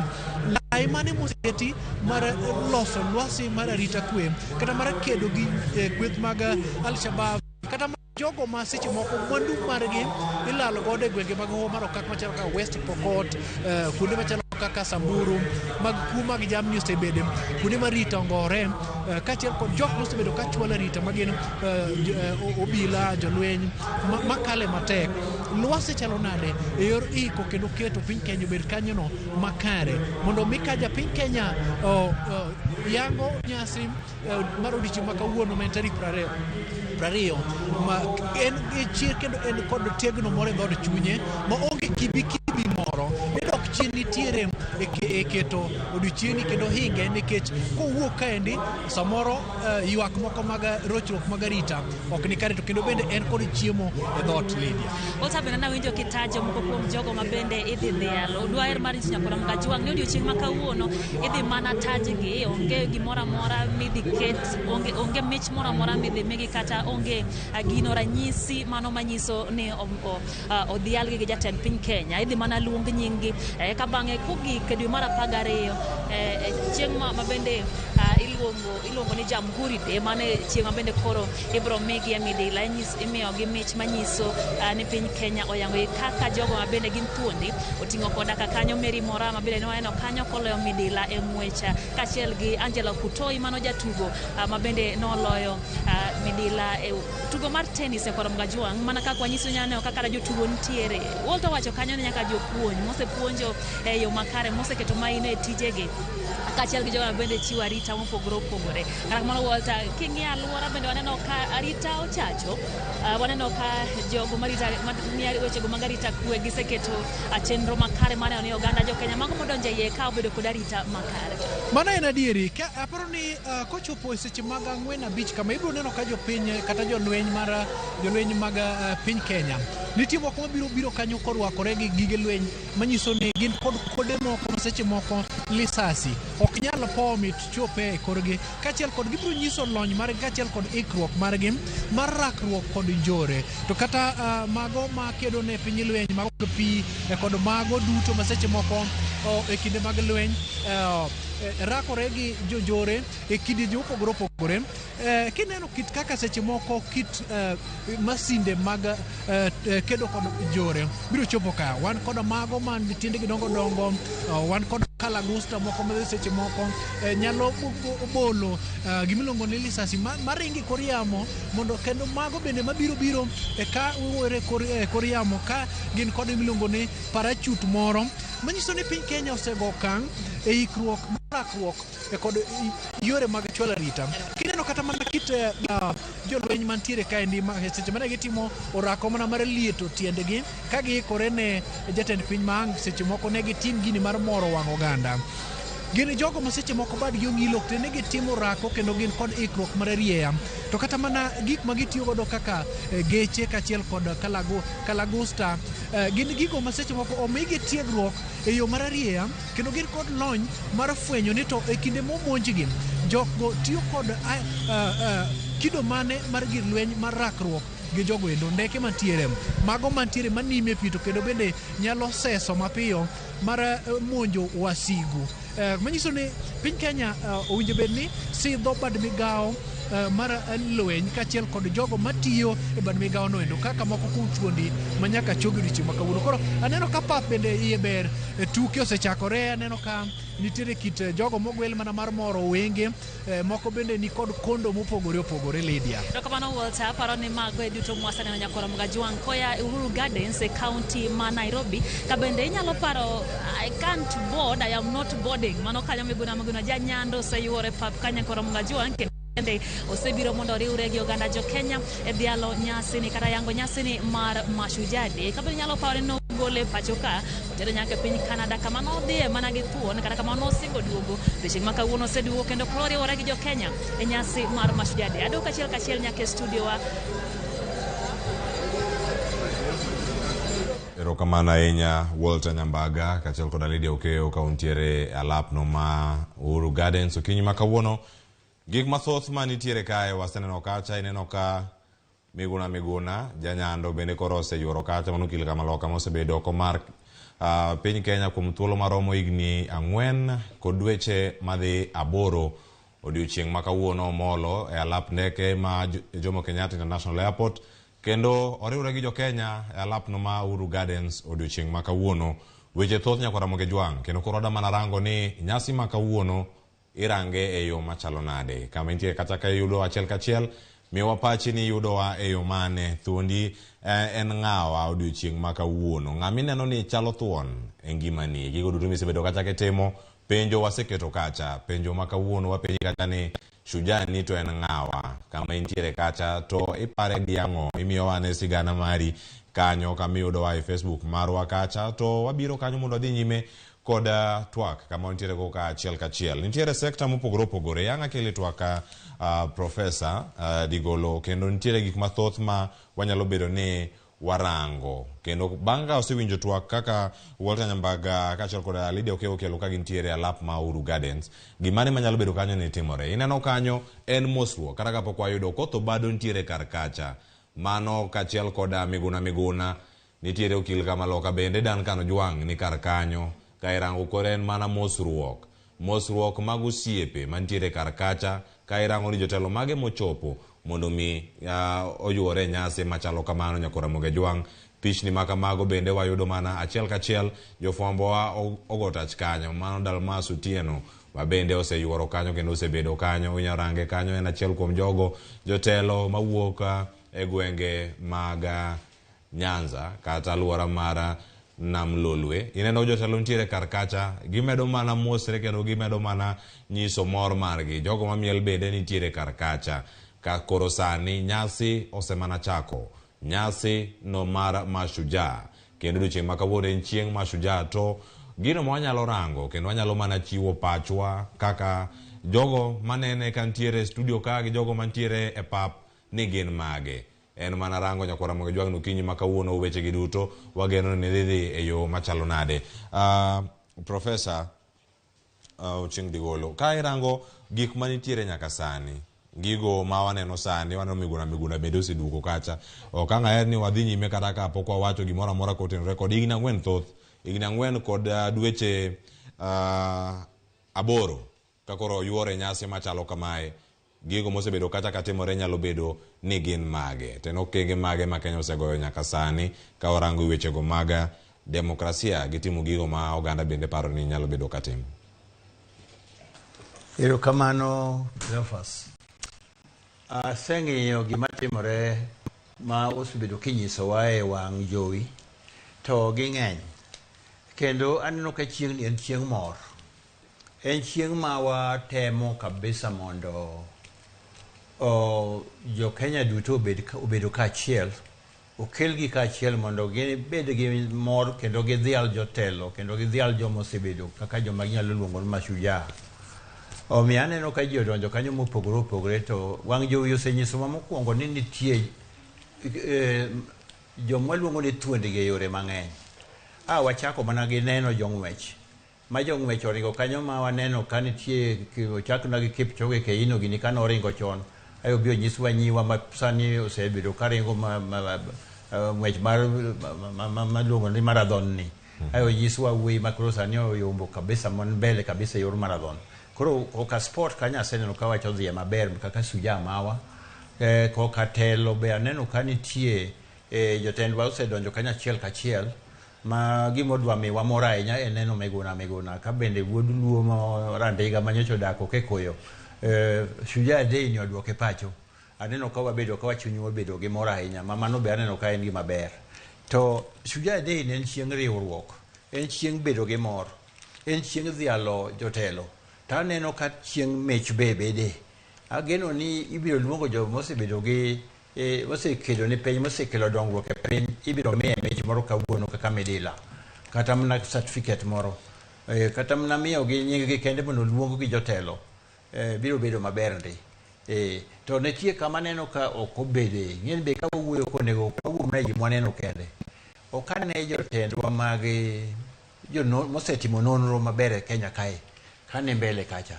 lai mane moseketi mar loso lwasi mar arita kwe kata mar kedo gi kweth mag Al-Shabaab kata jogo ma seche moko mwandu margi ilalo godo e gwenge mag Hoho mar Okak machalo kaka West Pokot, kuonde machalo kaka Samburu, mag kuo mag jamni osebede, kuonde ma rita ongore, kachiel kod jok mosebedo ka chwalo rita magin obila, jolweny makale matek. Lwasi chalo nade e yor iko kendo keto piny Kenya obed kanyono makare mondo mi ka ja piny Kenya yango nyasi mar odiochieng' ma kawuono ma en tarik 20 ma en gi chir kendo en kod tegno moro e dhod chunye ma onge kibi moro dok chien nitiere e keto odiochieng'ni kendo hinge nikech kowuok kaendi samoro ywak moko mag rochruok mag arita ok ni kare to kendo bende en kod chiemo e dhot Lydia. Walter bende nawinjo kitajo moko kuom jogo ma bende idhi dhialo. Dwaer mar nyiso nyako Ramogi Ajwang' ni odiochieng' ma kawuono idhi mana tajgi, onge gimoro amora midhi ket, onge mich moro amora midhi migi kata onge gino ranyisi mano manyiso ni odhialgi gi jatend piny Kenya. Idhi mana luong nyinggi ka bang'e kogik e dwe mar 12 chieng' ma bende iluongo ni Jamhuri Day, mane chieng' ma bende koro ibro migi midila imiyogi mich manyiso ni piny Kenya oyango kaka jogo ma bende gin thuondi oting'o koda ka kanyo Mary Moraa ma bende noeno kanyo koloyo midila e ng'wech kaachiel gi Angela Kutoi mano jatugo ma bende noloyo midila e tugo mar tennis e Karamega Jwang'. Mana kaka wanyiso nyaneo kaka jotugo nitiere. Walter wacho kanyo ni nyaka jopuonj mosepuonjo e yo makare moseketo maino e tijegi kaachiel gi jogo bende chiwo arita mopogore opogore. Kata kamano Walter, king'iyo alwora bende waneno ka arita ochacho, waneno ka jogo marita wechego mag arita kwe giseketo chenro makare mane ni oganda jo Kenya mago modonjo iye ka obedo kod arita makare. Mano en adieri. Aparo ni kochopo e seche mag 4:05 kama ibiro neno ka jopiny kata jolweny mag piny Kenya nitie moko mabiro biro kanyo korwakore gi gige lweny manyiso ni gin kod kode moko ma seche moko lisasi ok nyal pomi chope e korgi, kaachiel kod gibiro nyiso lony margi kaachiel kod ikruok margi mar rakruok kod njore. To kata mago ma kedo ne piny lweny mago pi kod mago duto ma seche moko e kinde mag lweny rakore gi jojore e kidi mopogore opogore. Kineno kit kaka seche moko kit masinde mag kedo kod jore biro chopo ka. Wan kod mago man tiendegi dongo wan kod kalagusta moko ma seche moko nyalo bolo gimiluongo ni lisasi maringi kor yamo, mondo kendo mago bende mabiro ka uwere kor yamo ka gin kod gimiluongo ni parachut moro manyiso ni piny Kenya osego okang' e ikruok rakruok kod yore mag chwalo arita. Kineno kata mana kit jolweny mantiere kaendi seche mane gitimo orako mana mar lieto tiendegi ka giikore ne jatend piny ma ang' seche moko ne gitim gini mar moro wang' oganda. Gin jogo ma seche moko badgi ong'ilo te ne gitimo rako kendo gin kod ikruok mar rieya. To kata mana gik ma gitiyo godo kaka geche kaachiel kod kalagusta gin gigo ma seche moko omigi tiegruok e yo mar rieya kendo gin kod lony mar fwenyo ni to e kinde momonjgi jogo tiyo kod kido mane mar gir lweny mar rakruok gi jogo endo ndeke mantiere mago mantiere manime pito kendo bende nyalo seso mapiyo mar monjo wasigu. Manyiso ni piny Kenya owinjo bed ni sidho bad migawo mar lweny kaachiel kod jogo matiyo e bad migawo no endo kaka moko kuom chuondi ma nyaka chogi odiochieng' ma kawuono. Koro aneno ka pap bende iye ber, tuke osechakore, aneno ka nitiere kit jogo mogwel mana mar moro wenge, moko bende ni kod kondo mopogore opogore. Lydia. To kamano Walter, aparo ni mago e duto mwasaneno Karamega Jwang' koya Uhuru Gardens e kaunti ma Nairobi. Ka bende inyalo paro I can't board, I am not boarding. Mano kanyo miguna janyando sayuore pap kanya Karamega Jwang' kende osebiro mondo oriwre gi oganda jo Kenya e dhialo nyasini kata yango nyasini mar Mashujaa Day. Ka bende inyalo paro ni gole pacho ka otero nyaka piny Canada kama nodhiye mana gi thuon kata kama nosingo duogo chieng' ma kawuono oseduogo kendo koro oriwore gi jo Kenya e nyasi mar Mashujaa Day. Adok achiel nyaka e studio wa. Erokamano ahinya Walter Nyambaga kaachiel kod Lydia Okeo ka untiere alapno ma Uhuru Gardens okinyi ma kawuono. Gik mathoth manitiere kae waseneno kacha, ineno ka Miguna janyando bende koro oseyuoro kacha mano kil kama loka mosebedo oko mar piny Kenya kuom thuolo maromo higni 4 kod dweche madhi 8 odiochieng' ma kawuono molo e alap ndeke ma Jomo Kenyatta International Airport kendo oriwre gi jo Kenya e alapno ma Uhuru Gardens odiochieng' ma kawuono. Weche thoth nyaka Karamega Jwang' kendo koro da mana rango ni nyasi ma kawuono irange e yo machalo nade. Kama intie kata ka yudo achiel kachiel miwa pachi ni yudowa e yo mane thuondi en ng'awa odiochieng' ma kawuono. Ng'ama ineno ni chalo thuon e ngimani gigo duto misebedo kacha ketimo penjo waseketo kacha. Penjo ma kawuono wapenji kacha ni Shujaa ni to en ng'awa. Kama intiere kacha to ipare gi ang'o, imiyowa ne sigana mari kanyo kama iyudowa e Facebook marwa kacha to wabiro kanyo mondo dhi nyime kod twak kama nitiere go ka achiel kachiel. Nitiere sekta mopogore opogore yanga kele twaka profesa digolo kendo nitiere gik mathoth ma wanyalo bedo ni warango kendo banga osewinjo twak kaka Walter Nyambaga kaachiel kod Lydia Okeo kelo ka gintiere alap ma Uhuru Gardens. Gimane manyalo bedo kanyo ni timore. Ineno kanyo en mosruok kata kapok wayudo kotho bado nitiere kar kacha. Mano kaachiel kod Miguna nitiere okil kama loka bende Dan Kano Jwang' ni kar kanyo. Kairango kore en mana mosruok. mosruok mag osiepe mantiere kar kacha ka irango ni jotelo mage mochopo mondo mi oyuore nyasi machalo kamano nyakora Moge Jwang. Pichni makamago bende wayudo mana achiel kachiel jofwambowa ogo tach kanyo, mano Dalmas Otieno bende oseyuoro kanyo kendo osebedo kanyo. Inyarange kanyo en achiel kuom jogo jotelo mawuok e gwenge mag Nyanza kata alwora mar Nam Lolwe. Ineno jotelo ntiere kar kacha, gimedo mana mosre kendo gimedo mana nyiso mor margi. Jogo mamiel bende nitiere kar kacha. Ka koro sani nyasi osemana chako, nyasi no mar Mashujaa, kendo odiochieng' ma kawuono en chieng' Mashujaa. To gino ma wanyalo rango kendo wanyalo mana chiwo pachwa kaka jogo manene kantiere studio ka gi jogo mantiere e pap ni gin mage. En mana rango nyakora Moge Jwang okinyi ma kawuono weche gi duto wageno ni dhi e yo machalo nade. Professor Ochieng' Digolo, ka irango gik manitiere nyaka sani, gigo ma waneno sani, waneno Miguna bende oseduogo kacha. Ok ang'aer ni wadhi nyime kata ka pok wawacho gimoro amora kotenore kod higni 4 thoth, higni 4 kod dweche 8 ka koro yuore nyasi machalo kamae. Gigo mosebedo kacha katimore nyalo bedo ni gin mage. Teno okenge mage ma Kenya osegoyo nyaka sani ka warango wechego mag demokrasia gitimo gigo ma oganda bende paro ni nyalo bedo katimo. Erokamano Cleophas. Aseng'iyo gima timore ma osebedo kinyisowa e wang' jowi to ging'eny, kendo aneno ka chieng' ni en chieng' mor. En chieng' ma watemo kabisa mondo jo Kenya duto obedo kaachiel, okelgi kaachiel mondo gibed gi mor kendo gidhial jotelo kendo gidhial joma osebedo kaka joma ginyalo luongo ni Mashujaa. Omiyo aneno ka ji odonjo kanyo mopogore opogore, to wang' jowi osenyisowa mokwongo ni nitie joma luongo ni thuondgi e yore mang'eny. Wachako mana gi neno jong'wech, ma jong'wech oringo kanyo ma waneno ka nitie ochakna gi Kipchoge Keino gini ka noringo chon. Ayo bio nyiswa nyiwa ma sani osebedo karingo ng'wech ma luongo ni marathon ni. Ayo nyiswa wuoyi ma koro sani oyombo kabisa mon mbele kabisa yor marathon. Koro koka sport kanya aseneno ka wacho dhie maber kaka Shujaa mawa. Koka telo be aneno ka nitie jotendwa osedonjo kanya achiel kachiel ma gimodwa miwa mor ahinya en neno Miguna ka bende wuod luo ma Randiga manyocha odak Okikoyo. Shujaa Day ni oduoke pacho. Aneno ka wabedo ka wachunywa bedo gi mor ahinya, ma mano be aneno ka en gima ber. To Shujaa Day ne en chieng' riwruok, en chieng' bedo gi mor, en chieng' dhialo jotelo. Ta aneno ka chieng' mech bede. Ageno ni ibiro luongo jo mosebedo gi mosekedo ni piny, mosekelo dongruok e piny, ibiro miye mech moro kawuono kaka medila kata mana certificate moro, kata mana miyo gi nying gi kende mondo luongo gi jotelo. Biro bedo maber ndi. To nitie kama neno ka ok obede, ng'eny be ka wuoyo konego kawuono na gima waneno kende. Ok ane jotendwa mag mosetimo nonro maber e Kenya kae kane mbele kacha.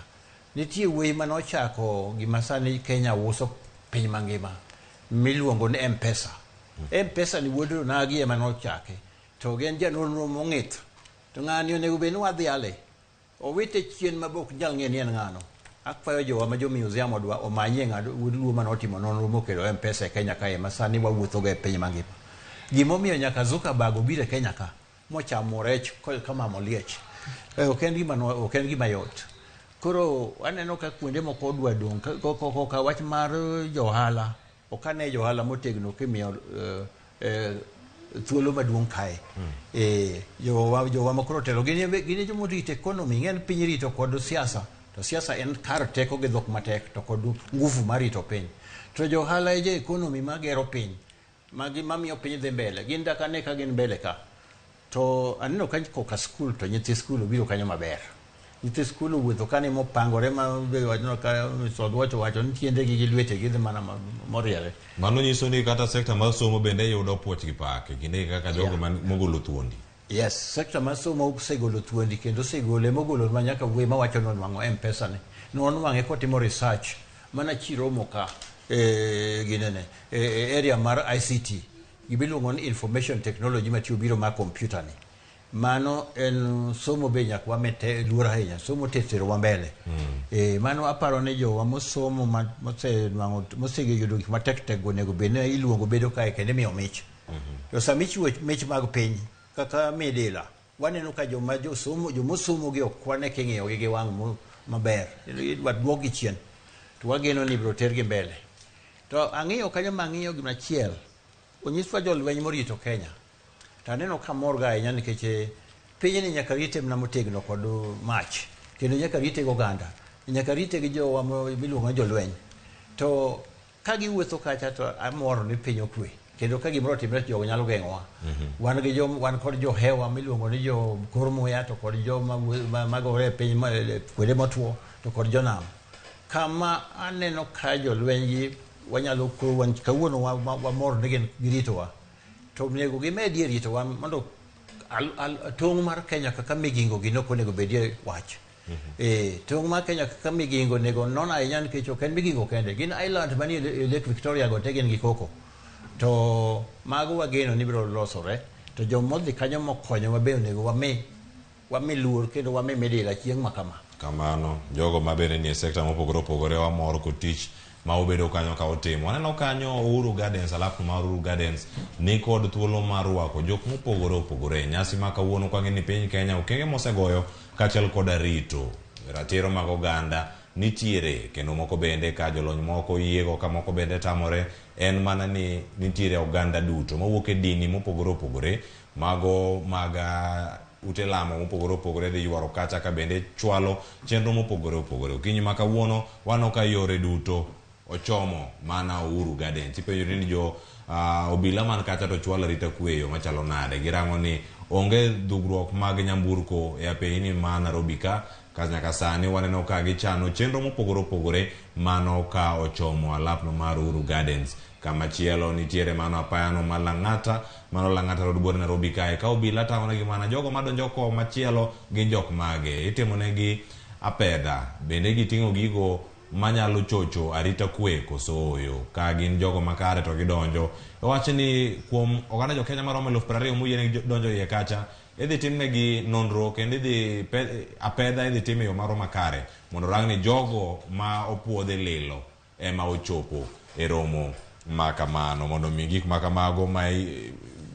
Nitie wuoyi manochako gima sani Kenya uso piny mangima miluongo ni M-Pesa. M-Pesa ni wuod Onagi ema nochake, to gen janonro mong'ith. To ng'ani onego bed ni wadhiale, owite chien mabok nyal ng'e ni en ng'ano. Akwayo jowa ma jo museum odwa omanye ng'ado wuod luo manotimo nonro mokelo M-Pesa e Kenya kae ma sani wawuothogo e piny mangima. Gimomiyo nyaka Zuckerberg obiro e Kenya ka mochamo rech kamamo liech. Ok en gima yot. Koro aneno ka kuonde moko odwa dong' ka wach mar johala. Ok ane johala motegno kimiyo thuolo maduong' kae. Jowa makoro telo gini jomo rito economy, ng'en piny rito kod siasa. To siasa en kar teko gi dhok matek to kod nguvu mar rito piny. To johala e economy magero piny, mamiyo piny dhi mbele. Gin dakane ka gin mbele ka. To aneno ka koka skul to nyithi skul obiro kanyo maber. Nyithi skul wuotho kane mopangore ma wachno ka wacho ni tiendegi gi lwetegi dhi mana moriere. Mano nyiso ni kata sekta mar somo bende yudo puoch gi pake kinde kaka jogo mogolo thuondi. Yes, sekta mar somo osegolo thuondi kendo osegole mogolo ma nyaka wuoyi mawacho ni onwang'o M-Pesa ni. Nonwang'e kotimo research mana chiromo ka area mar ICT. Gibiluongo ni information technology matiyo biro mar computer ni. mano en somo be nyak wamete luor ahinya somo tetero wa mbele mano aparo ne jowa mosomo mosege yudo gik matek go nego bene iluongo bedo kae kende miyo mich to samich mich mag piny kaka midila waneno ka jomosomo gi ok wane king'iyo gi wang' maber idwa duogi chien to wageno ni biro tergi mbele to ang'iyo kanyo mang'iyo gimachiel onyiswa jolweny morito Kenya to aneno ka morga ahinya nikech pinyni nyaka rite mna motegno kod mach kendo nyaka rite gi oganda nyaka rite gi jowa miluongo ni jolweny to ka giwuotho kacha to amor ni piny okwe kendo ka gimoro timre jogo nyalo geng'owa wan kod johewa miluongo ni jo kor muya to kod jo magore piny kwede motwo to kod jonam kama aneno ka jolweny gi wanyalo kawuono wamor ni giritowa to nego gimedie ritowa mondo tong' mar Kenya kaka migingo gi nok onego bedie wach tong' mar Kenya kaka migingo nego non ahinya nikech ok en migingo kende gin island manie Lake Victoria go te gin gi koko to mago wageno ni biro losore to jomodhi kanyo mokonyo mabe onego wami luor kendo wami medila chieng' makama kamano jogo mabende nie sekta mopogore opogore wamor ko tich ma obedo kanyo ka otimo aneno kanyo Uhuru Gardens alafu mar Uhuru Gardens ni kod thuolo mar rwako jok mopogore opogore nyasi ma kawuono kwa ngeni piny Kenya okenge mosegoyo kachel kod rito ratiro mag oganda nitiere kendo moko bende ka jolony moko yiego ka moko bende tamore en mana ni nitiere oganda duto mawuok e dini mopogore opogore mago maga ute lamo mopogore opogore dhi ywaro kacha ka bende chwalo chenro mopogore opogore okinyi ma kawuono wano ka yore duto ochomo mana Uhuru Gardens ipenjori ni jo obila man kacha to chwalo rita kweyo machalo nade girango ni onge dhugruok mag nyamburko e apeyini ma Nairobi ka nyaka sani waneno ka gichano chenro mopogore opogore mano ka ochomo alapno mar Uhuru Gardens kama chielo nitiere mano apayano malang'ata mano Lang'ata Road Buore Nairobi kae ka obila tang'onegi mana jogo madonjo ko machielo gin jok mage itimonegi apedha bende giting'o gigo manyalo chocho arita kwe koso oyo ka gin jogo makare to gidonjo wacho ni kuom oganda jo Kenya maromo 20,000 moyiene donjo iye kacha idhi timnegi nonro kendo idhi apedha idhi time yo maro makare mondo rang ni jogo ma opuodhe lilo ema ochopo e romo makamano mondo mi gik makamago ma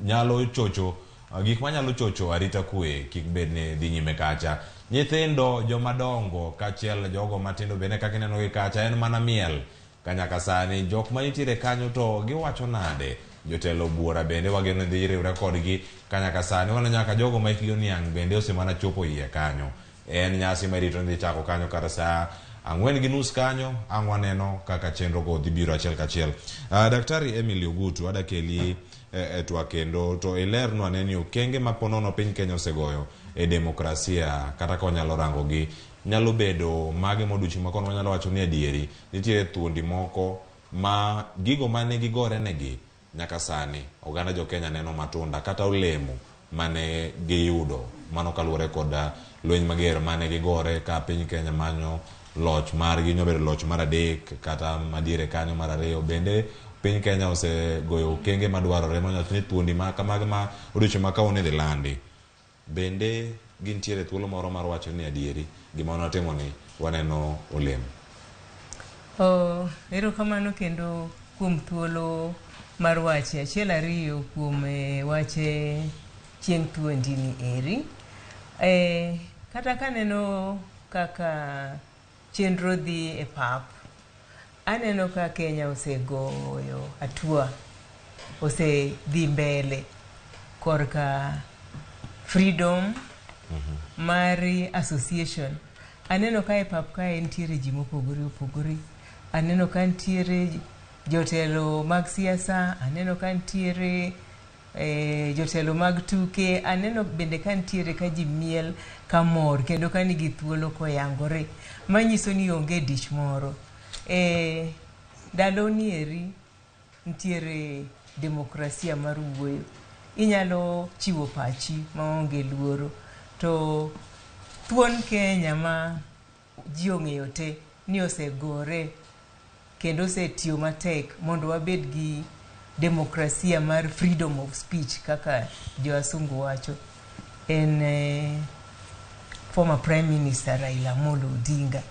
nyalo chocho gik manyalo chocho arita kwe kik bedne dhi nyime kacha nyithindo jomadongo kachiel jogo matindo bende kaka ineno gi kacha en mana miel kanyaka sani jok manitiere kanyo to giwacho nade jotelo buora bende wageno dhi riwre kodgi kanyaka sani wana nyaka jogo ma ikgi oniang' bende osemana chopo iye kanyo en nyasi marito dhi chako kanyo kata saa 4:30 kanyo ang' waneno kaka chenro go dhi biro achiel kachiel. Daktari Emily Ogutu adakeli etwa kendo to ilerno aneni okenge maponono piny Kenya osegoyo e demokrasia kata ka wanyalo rango gi nyalo bedo mage moduchi makono wanyalo wacho ni adieri nitiere thuondi moko ma gigo mane gigore negi nyaka sani oganda jo Kenya neno matunda kata olemo mane giyudo mano kaluwore kod lweny mager mane gigore ka piny Kenya manyo loch margi nyobedo loch mar adek kata madiere kanyo mar ariyo bende piny Kenya osegoyo okenge madwarore manyacho ni thuondi ma kamage ma odiochieng' ma kawuono dhi landi bende gintiere thuolo moro mar wacho ni adieri gima wanatimo ni waneno olemo. Erokamano kendo kuom thuolo mar wache achiel ariyo kuom wache chieng' thuondi ni eri kata kaneno kaka chenro dhi e pap aneno ka Kenya osegoyo hatua osedhi mbele korka freedom mari association aneno ka e pap kae nitiere ji mopogore opogore aneno ka nitiere jotelo mag siasa aneno ka nitiere jotelo mag tuke aneno bende ka nitiere ka ji miel ka mor kendo ka nigi thuolo koyangore manyiso ni onge dich moro ndalo ni eri nitiere demokrasia mar wuoyo inyalo chiwo pachi maonge luoro to thuon Kenya ma ji ong'eyo te ni osegore kendo osetiyo matek mondo wabed gi demokrasia mar freedom of speech kaka jo asungu wacho en former Prime Minister Raila Amolo Odinga.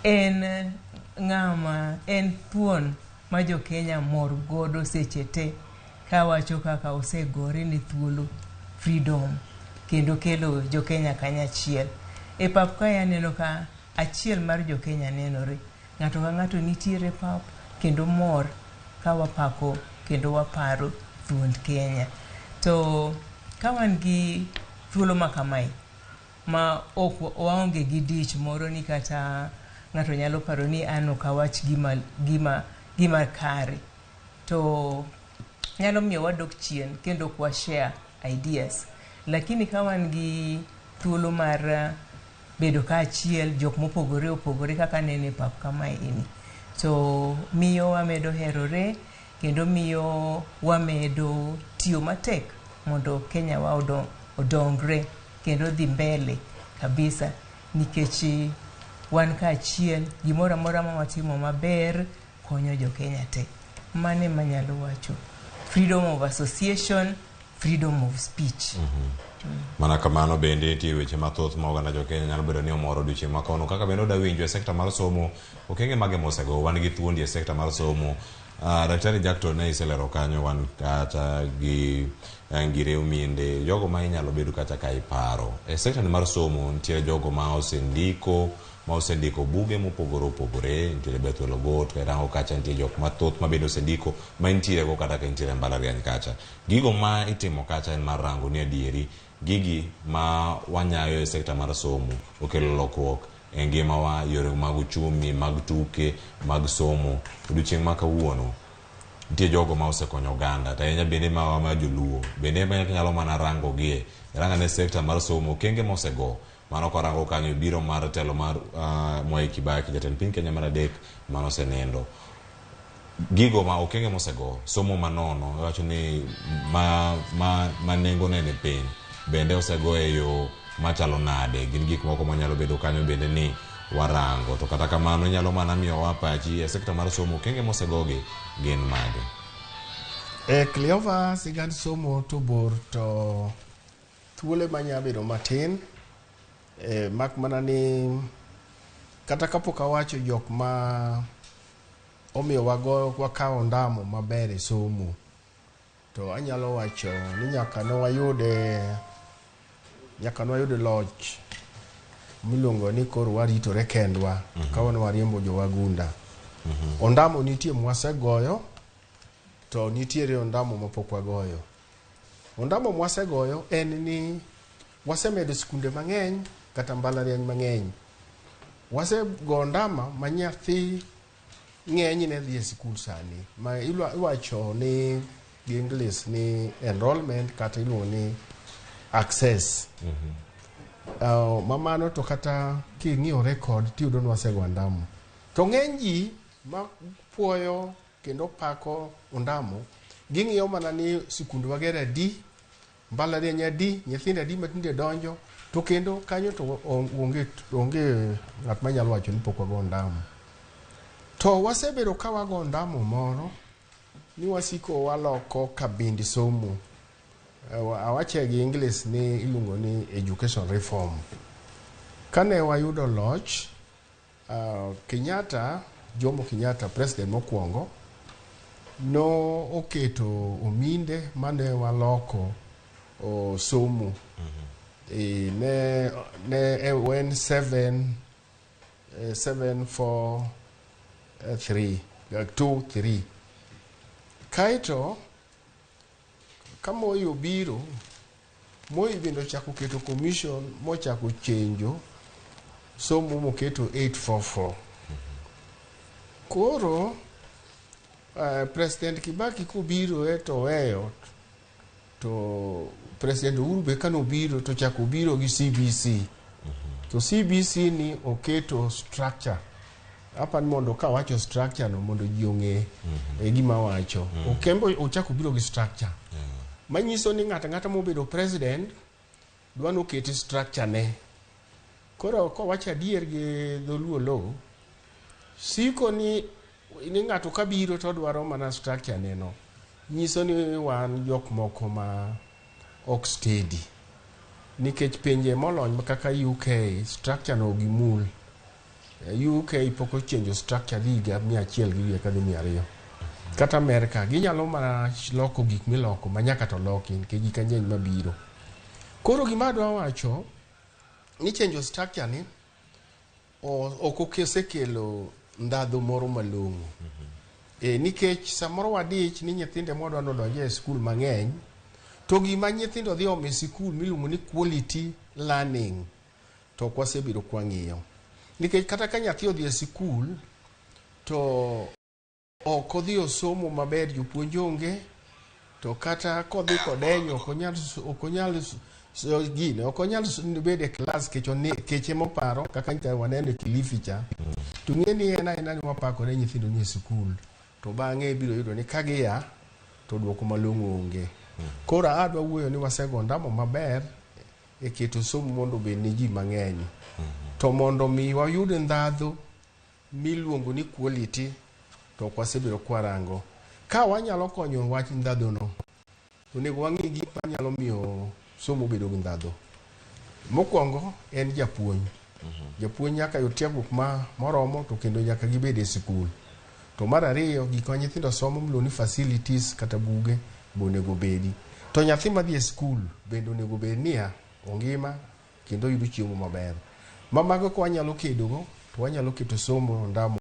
En ng'ama en thuon ma jo Kenya mor godo seche te kawacho kaka osegore ne thuolo freedom kendo kelo jo Kenya kanyachiel. E pap ka aneno ka achiel mar jo Kenya nenore, ng'ato ka ng'ato nitiere pap kendo mor ka wapako kendo waparo thuond Kenya. To ka wan gi thuolo ma kamae ma ok waonge gi dich moro ni kata ng'ato nyalo paro ni an ok awach gima kare, to nyalo miyo wadok chien kendo kwa share ideas. Lakini ka wan gi thuolo mar bedo ka achiel jok mopogore opogore kaka nene pap kamae ini, to miyo wamedo herore kendo miyo wamedo tiyo matek mondo Kenya wa odongre kendo dhi mbele kabisa, nikech wan ka achiel gimoro amora ma watimo maber konyo jo Kenya te. Mane manyalo wacho freedom of association, freedom of speech. Mana kamano bende nitie weche mathoth ma oganda jo Kenya nyalo bedo ni omoro odiochieng' ma kono, kaka bende oda winjo e sekta mar somo, okenge mage mosego wan gi thuondi e sekta mar somo. Daktari Jackton ne iselero kanyo wan kata gi ngire uminde jogo ma inyalo bedo kata ka iparo e sekta mar somo. Nitie jogo ma osendiko buge mopogore opogore, nitie Bethel Ogot karango kacha, nitie jok mathoth ma bedo osendiko ma nitie go kata ka nitie mbalariany kacha. Gigo ma itimo kacha en mar rango ni adieri gigi ma wanyayo e sekta mar somo okelo lokruok e ngima wa, yore mag uchumi, mag tuke, mag somo. Odiochieng' ma kawuono nitie jogo ma osekonyo oganda, ta bende ma joluo bende nyalo mana rango gie ranga ne sekta mar somo kenge mosego. Mano korango kanyo biro mar telo mar Mwai Kibaki, jatend piny Kenya mar adek mano senendo. Gigo ma okenge mosego, somo manono, wacho ni ma nengo ne piny bende osego e yo machalo nade, gin gik moko manyalo bedo kanyo bende ni warango. To kata kamano nyalo mana miyo wapachi e sekta mar somo okenge mosegogi gin mage. Cleova sigand somo to bor to thuole manya bedo matin, mak mana ni kata kapok awacho jok ma omiyo wakawo ndamo maber e somo, to anyalo wacho ni nyaka ne wayude loch miluongo ni koro waritore kendwa ka wan wariembo jowagunda. Ondamo nitie mwasegoyo, to nitiere ondamo mapok wagoyo. Ondamo mwasegoyo en ni wasemedo skunde mang'eny kata mbalariany mang'eny. Wasego ondama ma nyathi ng'eny ne dhi e skul sani, ma iwacho ni gi English ni enrollment kata iluongo ni access. Mamano to kata king'iyo record tiyudo ni wasego ondamo. To ng'eny ji ma puoyo kendo pako ondamo ging'iyo mana ni sikunde wagera adi, mbalariany adi, nyithindo adi matinde donjo, to kendo kanyo to onge ng'at manyalo wacho ni pok wago ondamo. To wasebedo ka wago ondamo moro ni wasiko waloko kabind somo. Awache gi English ni iluongo ni education reform. Kane wayudo loch, Jomo Kenyatta, president mokwongo, no oketo ominde mane waloko somo. Ne when 7-4-3 kaito ka Moi obiro, Moi bende ochako keto commission mochako chenjo somo moketo 8-4-4. Koro President Kibaki kubiro to weyo, to President Uhuru be kano biro to chako biro gi CBC. To CBC ni oketo structure. Apa ni mondo ka wacho structure no mondo ji ong'e e gima wacho. Okembo ochako biro gi structure. Manyiso ni ng'ata mobedo president dwano keti structure ne. Koro ko wacho adier gi dholuo lo, siko ni ng'ato kabiro to dwaro mana structure ne no. Nyiso ni wan jok moko ma ok steady. nikech pinje molony kaka UK structure no gimul. UK pok ochenjo structure liga 100 gi kata 200. Kata Amerika ginyalo mana loko gik miloko manyaka to loki nikech gik anyeny mabiro. Koro gima adwa wacho ni chenjo structure ni ok osekelo ndadhu moro malong'o. Nikech samoro wadich ni nyithinde modwa nodonje e skul mang'eny, to gima nyithindo dhi ome skul miluongo ni quality learning to kwasebiro kwang'iyo. Nikech kata ka nyathi odhi e skul to ok odhi osomo maber, jopuonj onge, to kata kodhi kodenyo ok onyal bedo e klas keche moparo kaka waneno e Kilifi cha. To ng'e ni en wapakore nyithindo ni e skul, to bang'e biro yudo ni kagiya to duoko malong'o onge. Koro adwa wuoyo ni wasego ndamo maber e keto somo mondo obed ni ji mang'eny. To mondo mi wayud ndhadhu miluongo ni quality to kwasebiro kwarango. Ka wanyalo konyo wach ndhadhu no, onego wang'i gik manyalo miyo somo bedo gi ndhadhu. Mokwongo en japuonj. Japuonj nyaka yud tiegruok moromo, to kendo nyaka gibed e skul. To mar ariyo, gik ma nyithindo somo miluongo ni facilities kata buge bonego bedi. To nyathi madhi e skul bende onego bed niya ongima kendo yudo chiemo maber. Mamago ko wanyalo kedogo to wanyalo keto somo ndamo